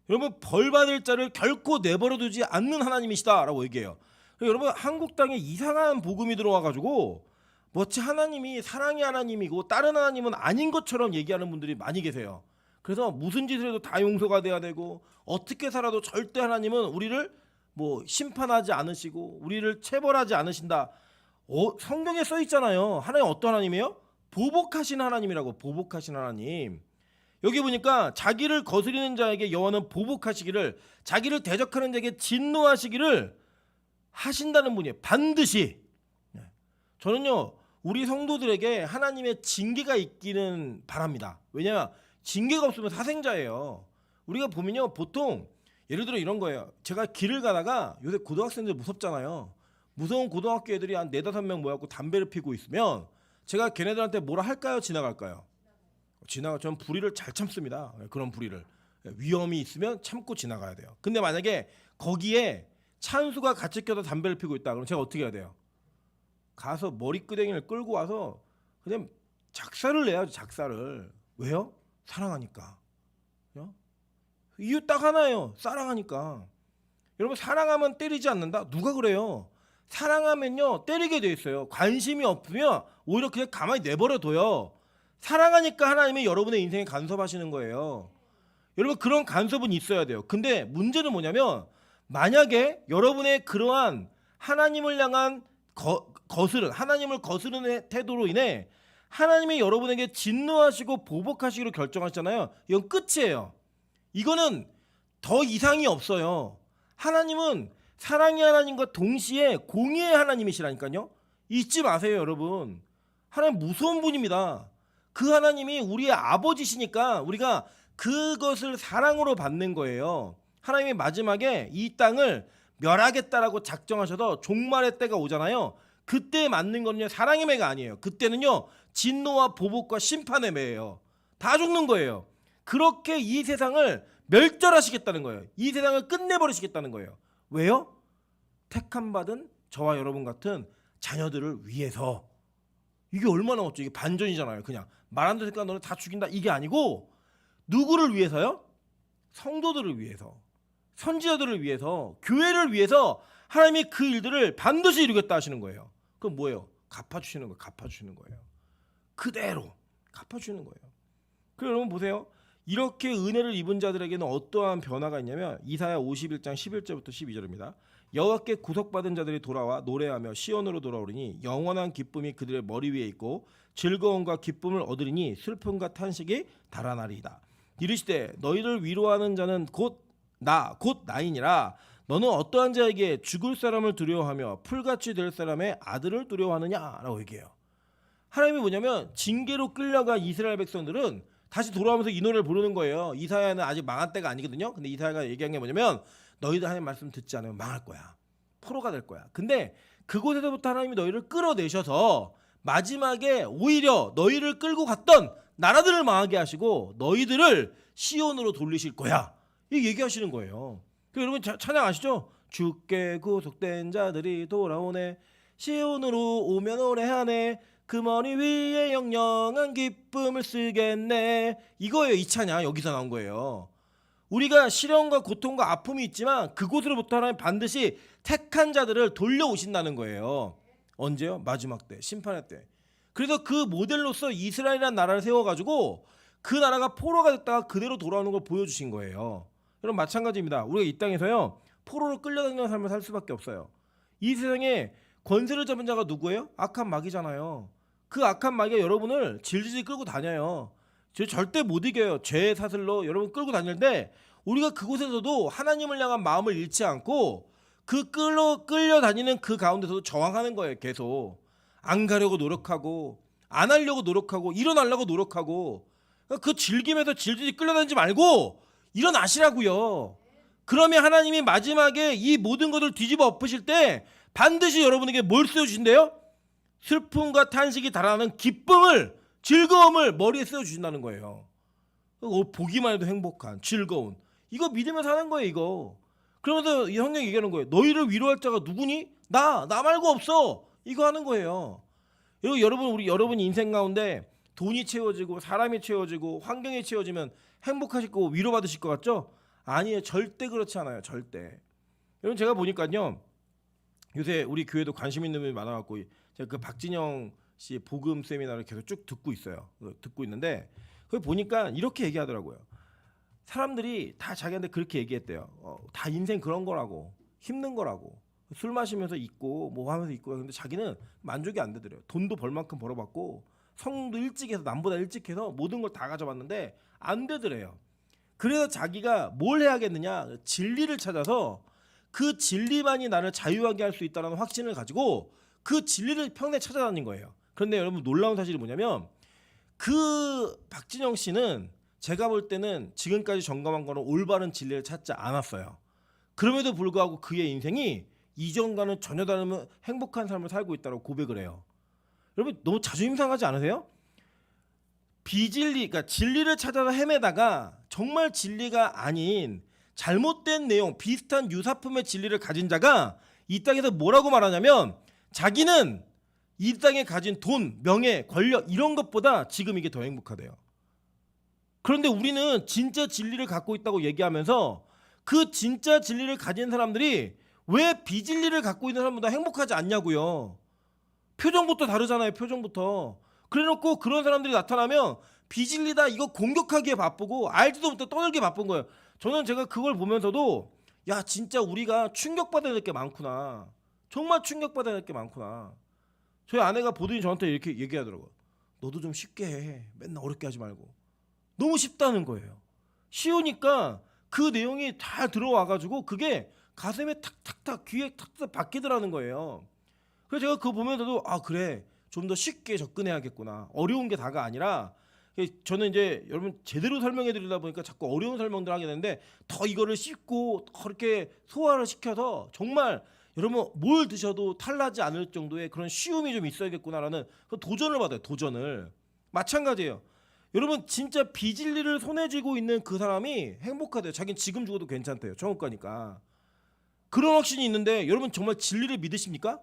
여러분 벌받을 자를 결코 내버려 두지 않는 하나님이시다 라고 얘기해요. 여러분 한국 땅에 이상한 복음이 들어와가지고 마치 하나님이 사랑의 하나님이고 다른 하나님은 아닌 것처럼 얘기하는 분들이 많이 계세요. 그래서 무슨 짓을 해도 다 용서가 돼야 되고 어떻게 살아도 절대 하나님은 우리를 뭐 심판하지 않으시고 우리를 체벌하지 않으신다. 성경에 써 있잖아요. 하나님 어떤 하나님이에요? 보복하신 하나님이라고. 보복하신 하나님. 여기 보니까 자기를 거스리는 자에게 여호와는 보복하시기를, 자기를 대적하는 자에게 진노하시기를 하신다는 분이에요. 반드시. 저는요 우리 성도들에게 하나님의 징계가 있기는 바랍니다. 왜냐하면 징계가 없으면 사생자예요. 우리가 보면요 보통 예를 들어 이런 거예요. 제가 길을 가다가, 요새 고등학생들 무섭잖아요. 무서운 고등학교 애들이 한 4-5명 모여갖고 담배를 피고 있으면 제가 걔네들한테 뭐라 할까요? 지나갈까요? 저는 불의를 잘 참습니다. 그런 불의를. 위험이 있으면 참고 지나가야 돼요. 근데 만약에 거기에 찬수가 같이 껴서 담배를 피고 있다. 그럼 제가 어떻게 해야 돼요? 가서 머리끄댕이를 끌고 와서 그냥 작사를 내야죠. 작사를. 왜요? 사랑하니까. 이유 딱 하나예요. 사랑하니까. 여러분 사랑하면 때리지 않는다? 누가 그래요? 사랑하면요 때리게 돼 있어요. 관심이 없으면 오히려 그냥 가만히 내버려둬요. 사랑하니까 하나님이 여러분의 인생에 간섭하시는 거예요. 여러분 그런 간섭은 있어야 돼요. 근데 문제는 뭐냐면 만약에 여러분의 그러한 하나님을 향한 하나님을 거스르는 태도로 인해 하나님이 여러분에게 진노하시고 보복하시기로 결정하셨잖아요. 이건 끝이에요. 이거는 더 이상이 없어요. 하나님은 사랑의 하나님과 동시에 공의의 하나님이시라니까요. 잊지 마세요 여러분. 하나님 무서운 분입니다. 그 하나님이 우리의 아버지시니까 우리가 그것을 사랑으로 받는 거예요. 하나님이 마지막에 이 땅을 멸하겠다라고 작정하셔서 종말의 때가 오잖아요. 그때 맞는 거는요 사랑의 매가 아니에요. 그때는요 진노와 보복과 심판의 매예요. 다 죽는 거예요. 그렇게 이 세상을 멸절하시겠다는 거예요. 이 세상을 끝내버리시겠다는 거예요. 왜요? 택함 받은 저와 여러분 같은 자녀들을 위해서. 이게 얼마나 어쩌? 이게 반전이잖아요. 그냥 말 안 듣니까 너는 다 죽인다 이게 아니고 누구를 위해서요? 성도들을 위해서, 선지자들을 위해서, 교회를 위해서 하나님이 그 일들을 반드시 이루겠다 하시는 거예요. 그럼 뭐예요? 갚아주시는 거예요. 갚아주시는 거예요. 그대로 갚아주시는 거예요. 그럼 여러분 보세요. 이렇게 은혜를 입은 자들에게는 어떠한 변화가 있냐면 이사야 51장 11절부터 12절입니다. 여호와께 구속받은 자들이 돌아와 노래하며 시온으로 돌아오리니 영원한 기쁨이 그들의 머리 위에 있고 즐거움과 기쁨을 얻으리니 슬픔과 탄식이 달아나리이다. 이르시되 너희를 위로하는 자는 곧 나이니라. 너는 어떠한 자에게 죽을 사람을 두려워하며 풀같이 될 사람의 아들을 두려워하느냐라고 얘기해요. 하나님이 뭐냐면 징계로 끌려간 이스라엘 백성들은 다시 돌아오면서 이 노래를 부르는 거예요. 이사야는 아직 망한 때가 아니거든요. 근데 이사야가 얘기한 게 뭐냐면 너희들 하나님 말씀 듣지 않으면 망할 거야. 포로가 될 거야. 근데 그곳에서부터 하나님이 너희를 끌어내셔서 마지막에 오히려 너희를 끌고 갔던 나라들을 망하게 하시고 너희들을 시온으로 돌리실 거야. 이 얘기하시는 거예요. 여러분 찬양 아시죠? 주께 구속된 자들이 돌아오네. 시온으로 오면 오래하네. 그 머리 위에 영영한 기쁨을 쓰겠네. 이거예요. 이 찬양 여기서 나온 거예요. 우리가 시련과 고통과 아픔이 있지만 그곳으로부터 하나님 반드시 택한 자들을 돌려오신다는 거예요. 언제요? 마지막 때, 심판의 때. 그래서 그 모델로서 이스라엘이라는 나라를 세워가지고 그 나라가 포로가 됐다가 그대로 돌아오는 걸 보여주신 거예요. 여러분 마찬가지입니다. 우리가 이 땅에서요 포로로 끌려다니는 삶을 살 수밖에 없어요. 이 세상에 권세를 잡은 자가 누구예요? 악한 마귀잖아요. 그 악한 마귀가 여러분을 질질 끌고 다녀요. 절대 못 이겨요. 죄의 사슬로 여러분 끌고 다닐 때 우리가 그곳에서도 하나님을 향한 마음을 잃지 않고 그 끌려다니는 그 가운데서도 저항하는 거예요. 계속 안 가려고 노력하고 안 하려고 노력하고 일어나려고 노력하고 그 즐김에서 질질 끌려다니지 말고 일어나시라고요. 그러면 하나님이 마지막에 이 모든 것을 뒤집어 엎으실 때 반드시 여러분에게 뭘 씌워주신대요? 슬픔과 탄식이 달아나는 기쁨을 즐거움을 머리에 씌워주신다는 거예요. 보기만 해도 행복한 즐거운 이거 믿으면서 하는 거예요. 이거 그러면서 이 성경이 얘기하는 거예요. 너희를 위로할 자가 누구니? 나 말고 없어. 이거 하는 거예요. 여러분 인생 가운데 돈이 채워지고 사람이 채워지고 환경이 채워지면 행복하실 거고 위로받으실 것 같죠? 아니에요. 절대 그렇지 않아요. 절대. 여러분 제가 보니까요. 요새 우리 교회도 관심 있는 분이 많아갖고 제가 그 박진영 씨 복음 세미나를 계속 쭉 듣고 있어요. 듣고 있는데 거기 보니까 이렇게 얘기하더라고요. 사람들이 다 자기한테 그렇게 얘기했대요. 다 인생 그런 거라고 힘든 거라고 술 마시면서 있고 뭐 하면서 있고 근데 자기는 만족이 안 되더래요. 돈도 벌 만큼 벌어봤고 성공도 일찍 해서 남보다 일찍 해서 모든 걸 다 가져봤는데 안 되더래요. 그래서 자기가 뭘 해야겠느냐 진리를 찾아서 그 진리만이 나를 자유하게 할 수 있다는 확신을 가지고 그 진리를 평생 찾아다닌 거예요. 그런데 여러분 놀라운 사실이 뭐냐면 그 박진영 씨는 제가 볼 때는 지금까지 점검한 거는 올바른 진리를 찾지 않았어요. 그럼에도 불구하고 그의 인생이 이전과는 전혀 다른 행복한 삶을 살고 있다고 고백을 해요. 여러분 너무 자존심 상하지 않으세요? 그러니까 진리를 찾아서 헤매다가 정말 진리가 아닌 잘못된 내용, 비슷한 유사품의 진리를 가진 자가 이 땅에서 뭐라고 말하냐면 자기는 이 땅에 가진 돈, 명예, 권력 이런 것보다 지금 이게 더 행복하대요. 그런데 우리는 진짜 진리를 갖고 있다고 얘기하면서 그 진짜 진리를 가진 사람들이 왜 비진리를 갖고 있는 사람보다 행복하지 않냐고요. 표정부터 다르잖아요. 표정부터. 그래놓고 그런 사람들이 나타나면 비진리다 이거 공격하기에 바쁘고 알지도 못해 떠들기에 바쁜 거예요. 저는 제가 그걸 보면서도 야 진짜 우리가 충격받아야 될 게 많구나. 정말 충격받아야 될 게 많구나. 저희 아내가 보더니 저한테 이렇게 얘기하더라고요. 너도 좀 쉽게 해. 맨날 어렵게 하지 말고. 너무 쉽다는 거예요. 쉬우니까 그 내용이 다 들어와가지고 그게 가슴에 탁탁탁 귀에 탁탁 박히더라는 거예요. 그래서 제가 그거 보면서도 아 그래 좀 더 쉽게 접근해야겠구나. 어려운 게 다가 아니라 저는 이제 여러분 제대로 설명해 드리다 보니까 자꾸 어려운 설명들 하게 되는데 더 이거를 씹고 그렇게 소화를 시켜서 정말 여러분 뭘 드셔도 탈나지 않을 정도의 그런 쉬움이 좀 있어야겠구나라는 그 도전을 받아요. 도전을. 마찬가지예요. 여러분 진짜 비진리를 손에 쥐고 있는 그 사람이 행복하대요. 자기는 지금 죽어도 괜찮대요. 천국가니까. 그런 확신이 있는데 여러분 정말 진리를 믿으십니까?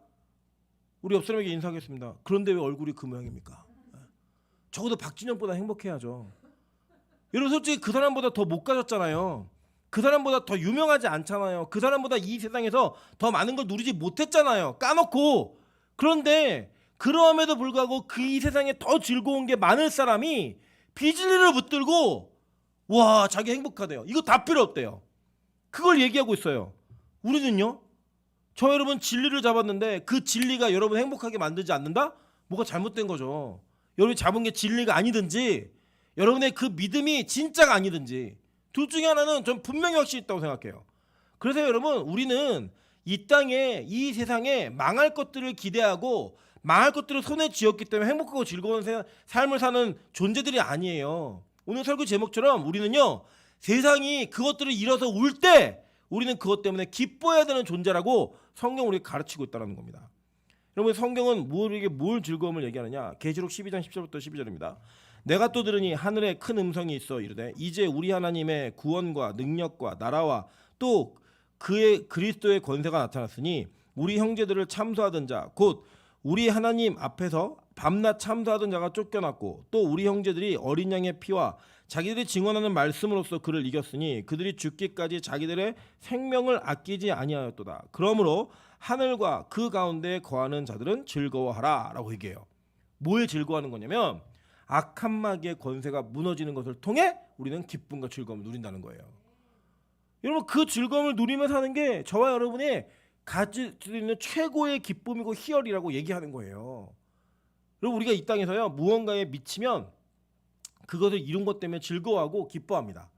우리 옆 사람에게 인사하겠습니다. 그런데 왜 얼굴이 그 모양입니까? 적어도 박진영보다 행복해야죠. 여러분 솔직히 그 사람보다 더 못 가졌잖아요. 그 사람보다 더 유명하지 않잖아요. 그 사람보다 이 세상에서 더 많은 걸 누리지 못했잖아요. 까놓고. 그런데 그럼에도 불구하고 그 이 세상에 더 즐거운 게 많을 사람이 비진리를 붙들고 와 자기 행복하대요. 이거 다 필요 없대요. 그걸 얘기하고 있어요. 우리는요? 저 여러분 진리를 잡았는데 그 진리가 여러분 행복하게 만들지 않는다? 뭐가 잘못된 거죠. 여러분이 잡은 게 진리가 아니든지 여러분의 그 믿음이 진짜가 아니든지 둘 중에 하나는 전 분명히 확실히 있다고 생각해요. 그래서 여러분 우리는 이 땅에 이 세상에 망할 것들을 기대하고 망할 것들을 손에 쥐었기 때문에 행복하고 즐거운 삶을 사는 존재들이 아니에요. 오늘 설교 제목처럼 우리는요 세상이 그것들을 잃어서 울 때 우리는 그것 때문에 기뻐해야 되는 존재라고 성경 우리에게 가르치고 있다는 겁니다. 여러분 성경은 우리에게 뭘 즐거움을 얘기하느냐? 계시록 12장 10절부터 12절입니다. 내가 또 들으니 하늘에 큰 음성이 있어 이르되 이제 우리 하나님의 구원과 능력과 나라와 또 그의 그리스도의 권세가 나타났으니 우리 형제들을 참소하던 자 곧 우리 하나님 앞에서 밤낮 참소하던 자가 쫓겨났고 또 우리 형제들이 어린 양의 피와 자기들이 증언하는 말씀으로써 그를 이겼으니 그들이 죽기까지 자기들의 생명을 아끼지 아니하였도다. 그러므로 하늘과 그 가운데 거하는 자들은 즐거워하라 라고 얘기해요. 뭐에 즐거워하는 거냐면 악한 마귀의 권세가 무너지는 것을 통해 우리는 기쁨과 즐거움을 누린다는 거예요. 여러분 그 즐거움을 누리며 사는 게 저와 여러분이 가질 수 있는 최고의 기쁨이고 희열이라고 얘기하는 거예요. 그리고 우리가 이 땅에서요 무언가에 미치면 그것을 이룬 것 때문에 즐거워하고 기뻐합니다.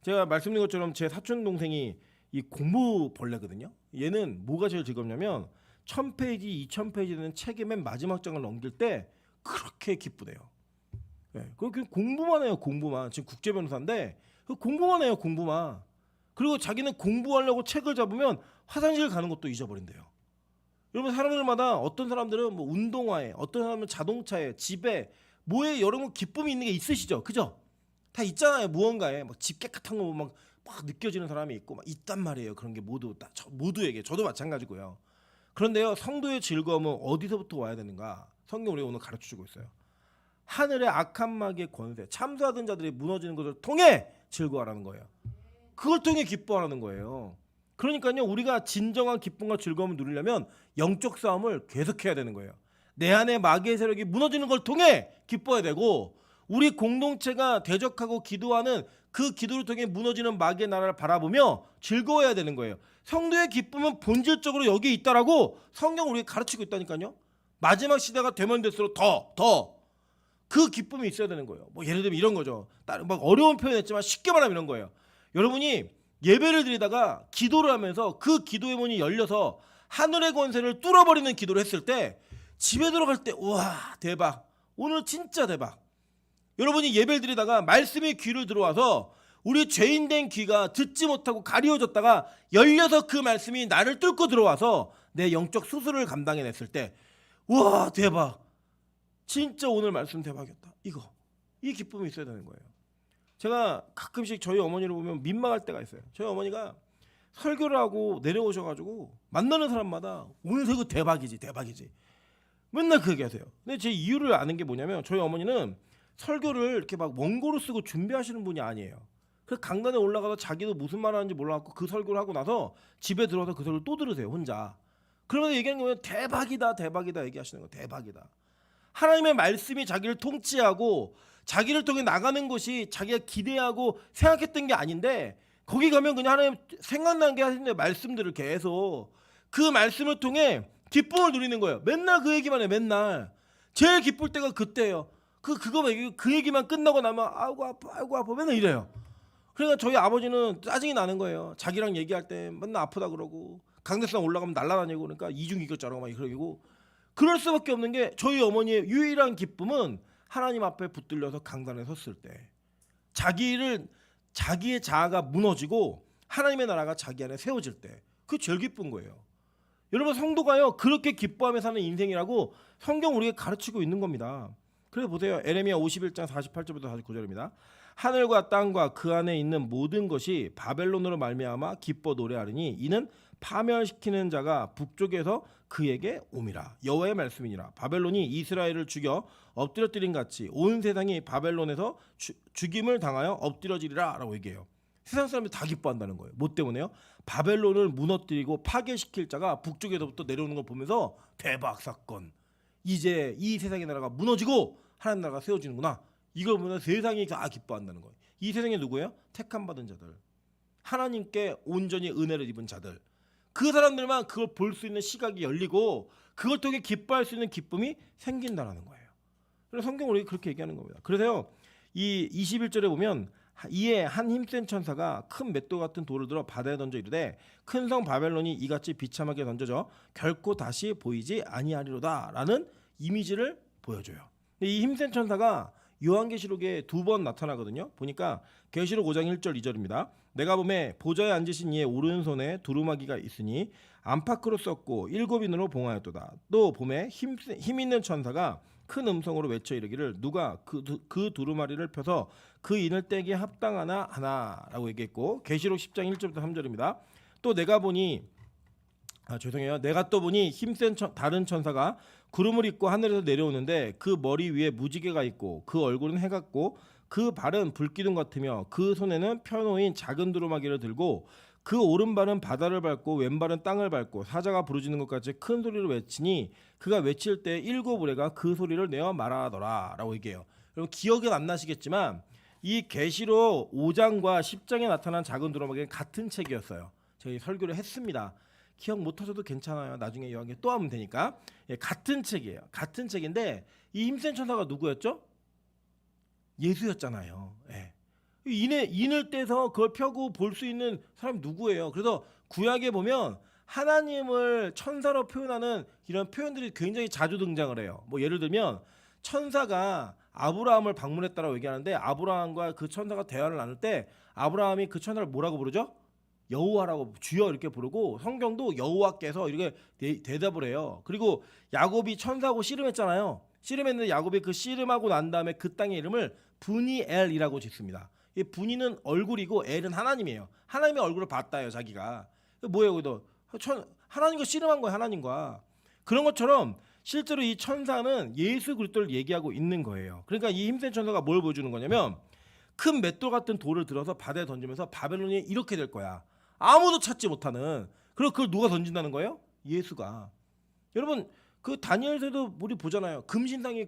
제가 말씀드린 것처럼 제 사촌 동생이 이 공부 벌레거든요. 얘는 뭐가 제일 즐겁냐면 1000페이지, 2000페이지 되는 책의 맨 마지막 장을 넘길 때 그렇게 기쁘대요. 네, 그냥 공부만 해요. 공부만. 지금 국제 변호사인데 공부만 해요. 공부만. 그리고 자기는 공부하려고 책을 잡으면 화장실 가는 것도 잊어버린대요. 여러분 사람들마다 어떤 사람들은 뭐 운동화에, 어떤 사람은 자동차에, 집에 뭐에 여러분 기쁨이 있는 게 있으시죠? 그죠? 다 있잖아요. 무언가에 막 집 깨끗한 거 막 느껴지는 사람이 있고 막 있단 말이에요. 그런 게 모두 다 모두에게 저도 마찬가지고요. 그런데요 성도의 즐거움은 어디서부터 와야 되는가? 성경 우리 오늘 가르쳐주고 있어요. 하늘의 악한 마귀의 권세, 참소하던 자들이 무너지는 것을 통해 즐거워하라는 거예요. 그걸 통해 기뻐하라는 거예요. 그러니까요 우리가 진정한 기쁨과 즐거움을 누리려면 영적 싸움을 계속해야 되는 거예요. 내 안에 마귀의 세력이 무너지는 걸 통해 기뻐해야 되고 우리 공동체가 대적하고 기도하는 그 기도를 통해 무너지는 마귀의 나라를 바라보며 즐거워해야 되는 거예요. 성도의 기쁨은 본질적으로 여기에 있다라고 성경 우리에게 가르치고 있다니까요. 마지막 시대가 되면 될수록 더 그 기쁨이 있어야 되는 거예요. 뭐 예를 들면 이런 거죠. 막 어려운 표현했지만 쉽게 말하면 이런 거예요. 여러분이 예배를 드리다가 기도를 하면서 그 기도의 문이 열려서 하늘의 권세를 뚫어버리는 기도를 했을 때 집에 들어갈 때 우와 대박, 오늘 진짜 대박. 여러분이 예배를 드리다가 말씀이 귀를 들어와서 우리 죄인된 귀가 듣지 못하고 가리워졌다가 열려서 그 말씀이 나를 뚫고 들어와서 내 영적 수술을 감당해냈을 때 우와 대박, 진짜 오늘 말씀 대박이었다. 이 기쁨이 있어야 되는 거예요. 제가 가끔씩 저희 어머니를 보면 민망할 때가 있어요. 저희 어머니가 설교를 하고 내려오셔가지고 만나는 사람마다 오늘 설교 대박이지 맨날 그 얘기하세요. 근데 제 이유를 아는 게 뭐냐면 저희 어머니는 설교를 이렇게 막 원고를 쓰고 준비하시는 분이 아니에요. 그 강단에 올라가서 자기도 무슨 말 하는지 몰라갖고 그 설교를 하고 나서 집에 들어와서 그 설교를 또 들으세요 혼자. 그러면서 얘기하는 거예요. 대박이다 얘기하시는 거예요. 대박이다. 하나님의 말씀이 자기를 통치하고 자기를 통해 나가는 것이 자기가 기대하고 생각했던 게 아닌데 거기 가면 그냥 하나님 생각나는 게 하시는데 말씀들을 계속 그 말씀을 통해 기쁨을 누리는 거예요. 맨날 그 얘기만 해. 맨날 제일 기쁠 때가 그때예요. 그 얘기만 끝나고 나면 아이고 아파 맨날 이래요. 그러니까 저희 아버지는 짜증이 나는 거예요. 자기랑 얘기할 때 맨날 아프다 그러고 강대상 올라가면 날아다니고 그러니까 이중이격자라고 막 그러고 그럴 수밖에 없는 게 저희 어머니의 유일한 기쁨은 하나님 앞에 붙들려서 강단에 섰을 때 자기의 자아가 무너지고 하나님의 나라가 자기 안에 세워질 때 그게 제일 기쁜 거예요. 여러분 성도가요 그렇게 기뻐하며 사는 인생이라고 성경 우리에게 가르치고 있는 겁니다. 그래 보세요. 에레미야 51장 48절부터 49절입니다. 하늘과 땅과 그 안에 있는 모든 것이 바벨론으로 말미암아 기뻐 노래하리니 이는 파멸시키는 자가 북쪽에서 그에게 옴이라. 여호와의 말씀이니라. 바벨론이 이스라엘을 죽여 엎드려뜨린 같이 온 세상이 바벨론에서 죽임을 당하여 엎드려지리라 라고 얘기해요. 세상 사람들이 다 기뻐한다는 거예요. 뭐 때문에요? 바벨론을 무너뜨리고 파괴시킬 자가 북쪽에서부터 내려오는 걸 보면서 대박 사건, 이제 이 세상의 나라가 무너지고 하나님 나라가 세워지는구나. 이걸 보면 세상이 다 기뻐한다는 거예요. 이 세상에 누구예요? 택함 받은 자들, 하나님께 온전히 은혜를 입은 자들, 그 사람들만 그걸 볼 수 있는 시각이 열리고 그걸 통해 기뻐할 수 있는 기쁨이 생긴다는 거예요. 그래서 성경은 우리 그렇게 얘기하는 겁니다. 그래서요 이 21절에 보면 이에 한 힘센 천사가 큰 맷돌 같은 돌을 들어 바다에 던져 이르되 큰 성 바벨론이 이같이 비참하게 던져져 결코 다시 보이지 아니하리로다 라는 이미지를 보여줘요. 이 힘센 천사가 요한계시록에 2번 나타나거든요. 보니까 계시록 5장 1절 2절입니다. 내가 보매 보좌에 앉으신 이의 오른손에 두루마기가 있으니 안팎으로 썼고 7인으로 봉하였도다. 또 보매 힘 있는 천사가 큰 음성으로 외쳐 이르기를 누가 그 두루마리를 펴서 그 인을 떼기에 합당하나 하나라고 얘기했고, 계시록 10장 1절부터 3절입니다. 또 내가 보니 내가 또 보니 힘센 다른 천사가 구름을 입고 하늘에서 내려오는데 그 머리 위에 무지개가 있고 그 얼굴은 해 같고 그 발은 불기둥 같으며 그 손에는 펴놓인 작은 두루마기를 들고 그 오른발은 바다를 밟고 왼발은 땅을 밟고 사자가 부르짖는 것 같이 큰 소리를 외치니 그가 외칠 때 7 우레가 그 소리를 내어 말하더라 라고 얘기해요. 여러분 기억은 안 나시겠지만 이 계시록 5장과 10장에 나타난 작은 두루마기는 같은 책이었어요. 저희 설교를 했습니다. 기억 못하셔도 괜찮아요. 나중에 요한계 또 하면 되니까. 예, 같은 책이에요. 같은 책인데 이 힘센 천사가 누구였죠? 예수였잖아요. 예. 인을 떼서 그걸 펴고 볼 수 있는 사람이 누구예요? 그래서 구약에 보면 하나님을 천사로 표현하는 이런 표현들이 굉장히 자주 등장을 해요. 뭐 예를 들면 천사가 아브라함을 방문했다라고 얘기하는데 아브라함과 그 천사가 대화를 나눌 때 아브라함이 그 천사를 뭐라고 부르죠? 여호와라고 주여 이렇게 부르고 성경도 여호와께서 이렇게 대답을 해요. 그리고 야곱이 천사하고 씨름했잖아요. 씨름했는데 야곱이 그 씨름하고 난 다음에 그 땅의 이름을 브니엘이라고 짓습니다. 이 브니는 얼굴이고 엘은 하나님이에요. 하나님의 얼굴을 봤다요 자기가. 뭐예요? 그도 하나님과 씨름한 거예요. 하나님과. 그런 것처럼 실제로 이 천사는 예수 그리스도를 얘기하고 있는 거예요. 그러니까 이 힘센 천사가 뭘 보여주는 거냐면 큰 맷돌 같은 돌을 들어서 바다에 던지면서 바벨론이 이렇게 될 거야. 아무도 찾지 못하는. 그리고 그걸 누가 던진다는 거예요? 예수가. 여러분 그 다니엘서도 우리 보잖아요. 금신상이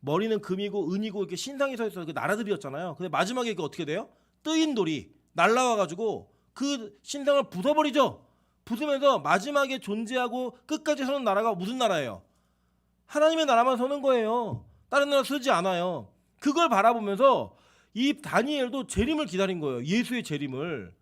머리는 금이고 은이고 이렇게 신상이 서 있어서 그 나라들이었잖아요. 근데 마지막에 그 어떻게 돼요? 뜨인 돌이 날라와 가지고 그 신상을 부숴버리죠. 부수면서 마지막에 존재하고 끝까지 서는 나라가 무슨 나라예요? 하나님의 나라만 서는 거예요. 다른 나라 서지 않아요. 그걸 바라보면서 이 다니엘도 재림을 기다린 거예요. 예수의 재림을.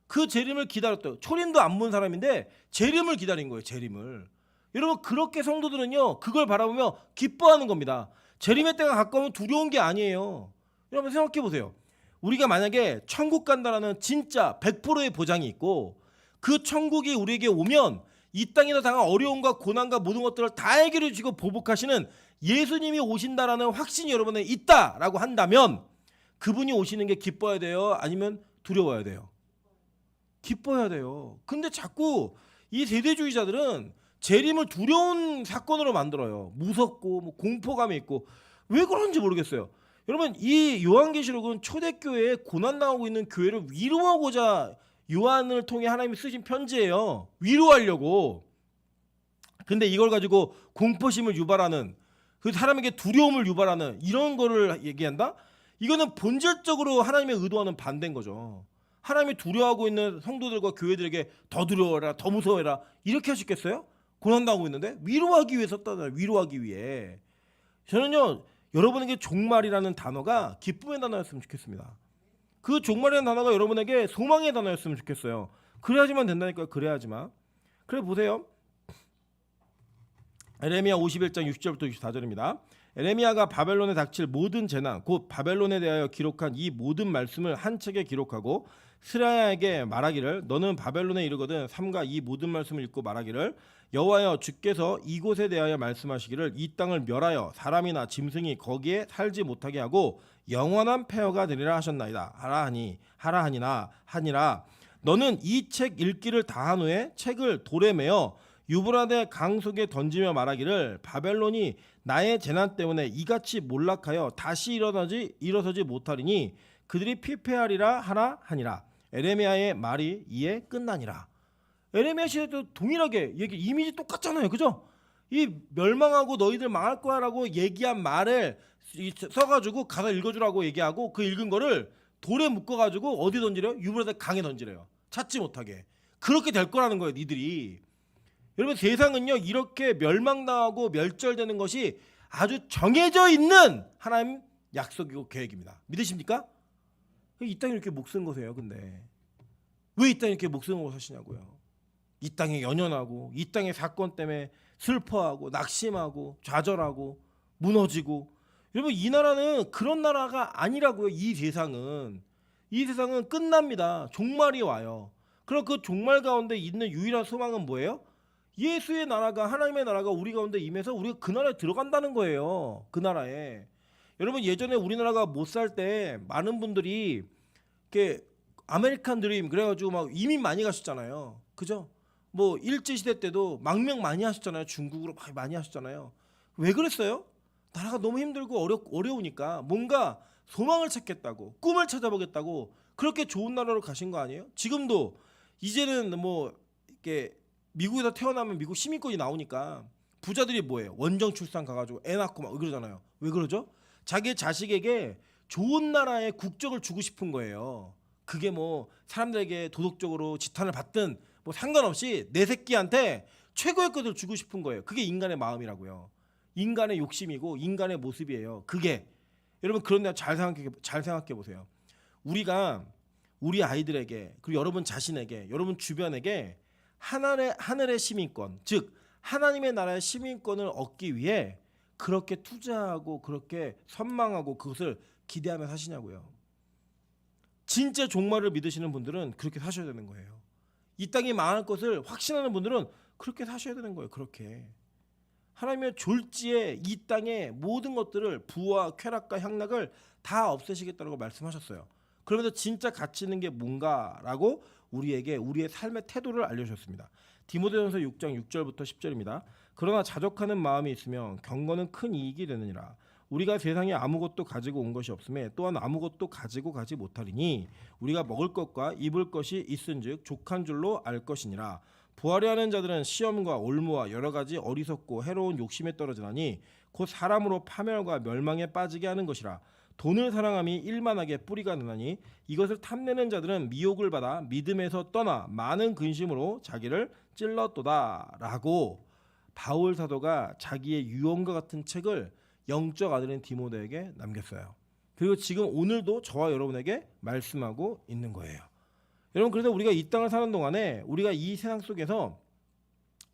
그 재림을 기다렸대요. 초림도 안 본 사람인데 재림을 기다린 거예요. 재림을. 여러분 그렇게 성도들은요 그걸 바라보며 기뻐하는 겁니다. 재림의 때가 가까우면 두려운 게 아니에요. 여러분 생각해 보세요. 우리가 만약에 천국 간다라는 진짜 100%의 보장이 있고 그 천국이 우리에게 오면 이 땅에서 당한 어려움과 고난과 모든 것들을 다 해결해 주시고 보복하시는 예수님이 오신다라는 확신이 여러분에 있다라고 한다면 그분이 오시는 게 기뻐야 돼요? 아니면 두려워야 돼요? 기뻐야 돼요. 근데 자꾸 이 세대주의자들은 재림을 두려운 사건으로 만들어요. 무섭고 뭐 공포감이 있고 왜 그런지 모르겠어요. 여러분 이 요한계시록은 초대교회에 고난당하고 있는 교회를 위로하고자 요한을 통해 하나님이 쓰신 편지예요. 위로하려고. 근데 이걸 가지고 공포심을 유발하는 그 사람에게 두려움을 유발하는 이런 거를 얘기한다? 이거는 본질적으로 하나님의 의도와는 반대인 거죠. 하나님이 두려워하고 있는 성도들과 교회들에게 더 두려워해라, 더 무서워해라 이렇게 하시겠어요? 고난당하고 있는데 위로하기 위해 썼다잖아요. 위로하기 위해. 저는요 여러분에게 종말이라는 단어가 기쁨의 단어였으면 좋겠습니다. 그 종말이라는 단어가 여러분에게 소망의 단어였으면 좋겠어요. 그래야지만 된다니까요. 그래야지만. 그래 보세요. 에레미야 51장 60절부터 64절입니다. 에레미야가 바벨론에 닥칠 모든 재난 곧 바벨론에 대하여 기록한 이 모든 말씀을 한 책에 기록하고 스라야에게 말하기를 너는 바벨론에 이르거든 삼가 이 모든 말씀을 읽고 말하기를 여호와여 주께서 이곳에 대하여 말씀하시기를 이 땅을 멸하여 사람이나 짐승이 거기에 살지 못하게 하고 영원한 폐허가 되리라 하셨나이다. 하니라 너는 이 책 읽기를 다한 후에 책을 돌에 매어 유브라데 강 속에 던지며 말하기를 바벨론이 나의 재난 때문에 이같이 몰락하여 다시 일어서지 못하리니 그들이 피폐하리라 하니라. 에레미야의 말이 이에 끝나니라. 에레미야 시대도 동일하게 이미지 똑같잖아요. 그죠? 이 멸망하고 너희들 망할 거야라고 얘기한 말을 써가지고 가서 읽어주라고 얘기하고 그 읽은 거를 돌에 묶어가지고 어디 던지래요? 유브라데 강에 던지래요. 찾지 못하게. 그렇게 될 거라는 거예요. 니들이. 여러분 세상은요 이렇게 멸망당하고 멸절되는 것이 아주 정해져 있는 하나님 약속이고 계획입니다. 믿으십니까? 이 땅에 이렇게 목숨 거세요. 근데 왜 이 땅에 이렇게 목숨 거 사시냐고요. 이 땅에 연연하고 이 땅의 사건 때문에 슬퍼하고 낙심하고 좌절하고 무너지고 여러분 이 나라는 그런 나라가 아니라고요. 이 세상은 끝납니다. 종말이 와요. 그럼 그 종말 가운데 있는 유일한 소망은 뭐예요? 예수의 나라가 하나님의 나라가 우리 가운데 임해서 우리가 그 나라에 들어간다는 거예요. 그 나라에. 여러분 예전에 우리나라가 못 살 때 많은 분들이 이렇게 아메리칸 드림 그래가지고 막 이민 많이 가셨잖아요. 그죠? 뭐 일제 시대 때도 망명 많이 하셨잖아요. 중국으로 많이 하셨잖아요. 왜 그랬어요? 나라가 너무 힘들고 어려우니까 뭔가 소망을 찾겠다고 꿈을 찾아보겠다고 그렇게 좋은 나라로 가신 거 아니에요? 지금도 이제는 뭐 이렇게 미국에서 태어나면 미국 시민권이 나오니까 부자들이 뭐예요? 원정 출산 가가지고 애 낳고 막 그러잖아요. 왜 그러죠? 자기 자식에게 좋은 나라의 국적을 주고 싶은 거예요. 그게 뭐 사람들에게 도덕적으로 지탄을 받든 뭐 상관없이 내 새끼한테 최고의 것을 주고 싶은 거예요. 그게 인간의 마음이라고요. 인간의 욕심이고 인간의 모습이에요. 그게 여러분 그런데 잘 생각해 보세요. 우리가 우리 아이들에게 그리고 여러분 자신에게 여러분 주변에게 하늘의 시민권 즉 하나님의 나라의 시민권을 얻기 위해 그렇게 투자하고 그렇게 선망하고 그것을 기대하며 사시냐고요. 진짜 종말을 믿으시는 분들은 그렇게 사셔야 되는 거예요. 이 땅이 망할 것을 확신하는 분들은 그렇게 사셔야 되는 거예요. 그렇게 하나님의 졸지에 이 땅의 모든 것들을 부와 쾌락과 향락을 다 없애시겠다고 말씀하셨어요. 그러면서 진짜 가치 있는 게 뭔가라고 우리에게 우리의 삶의 태도를 알려주셨습니다. 디모데전서 6장 6절부터 10절입니다. 그러나 자족하는 마음이 있으면 경건은 큰 이익이 되느니라. 우리가 세상에 아무것도 가지고 온 것이 없음에 또한 아무것도 가지고 가지 못하리니 우리가 먹을 것과 입을 것이 있은즉 족한 줄로 알 것이니라. 부하려 하는 자들은 시험과 올무와 여러 가지 어리석고 해로운 욕심에 떨어지나니 곧 사람으로 파멸과 멸망에 빠지게 하는 것이라. 돈을 사랑함이 일만하게 뿌리가 되나니 이것을 탐내는 자들은 미혹을 받아 믿음에서 떠나 많은 근심으로 자기를 찔렀도다라고 바울 사도가 자기의 유언과 같은 책을 영적 아들인 디모데에게 남겼어요. 그리고 지금 오늘도 저와 여러분에게 말씀하고 있는 거예요. 여러분 그래서 우리가 이 땅을 사는 동안에 우리가 이 세상 속에서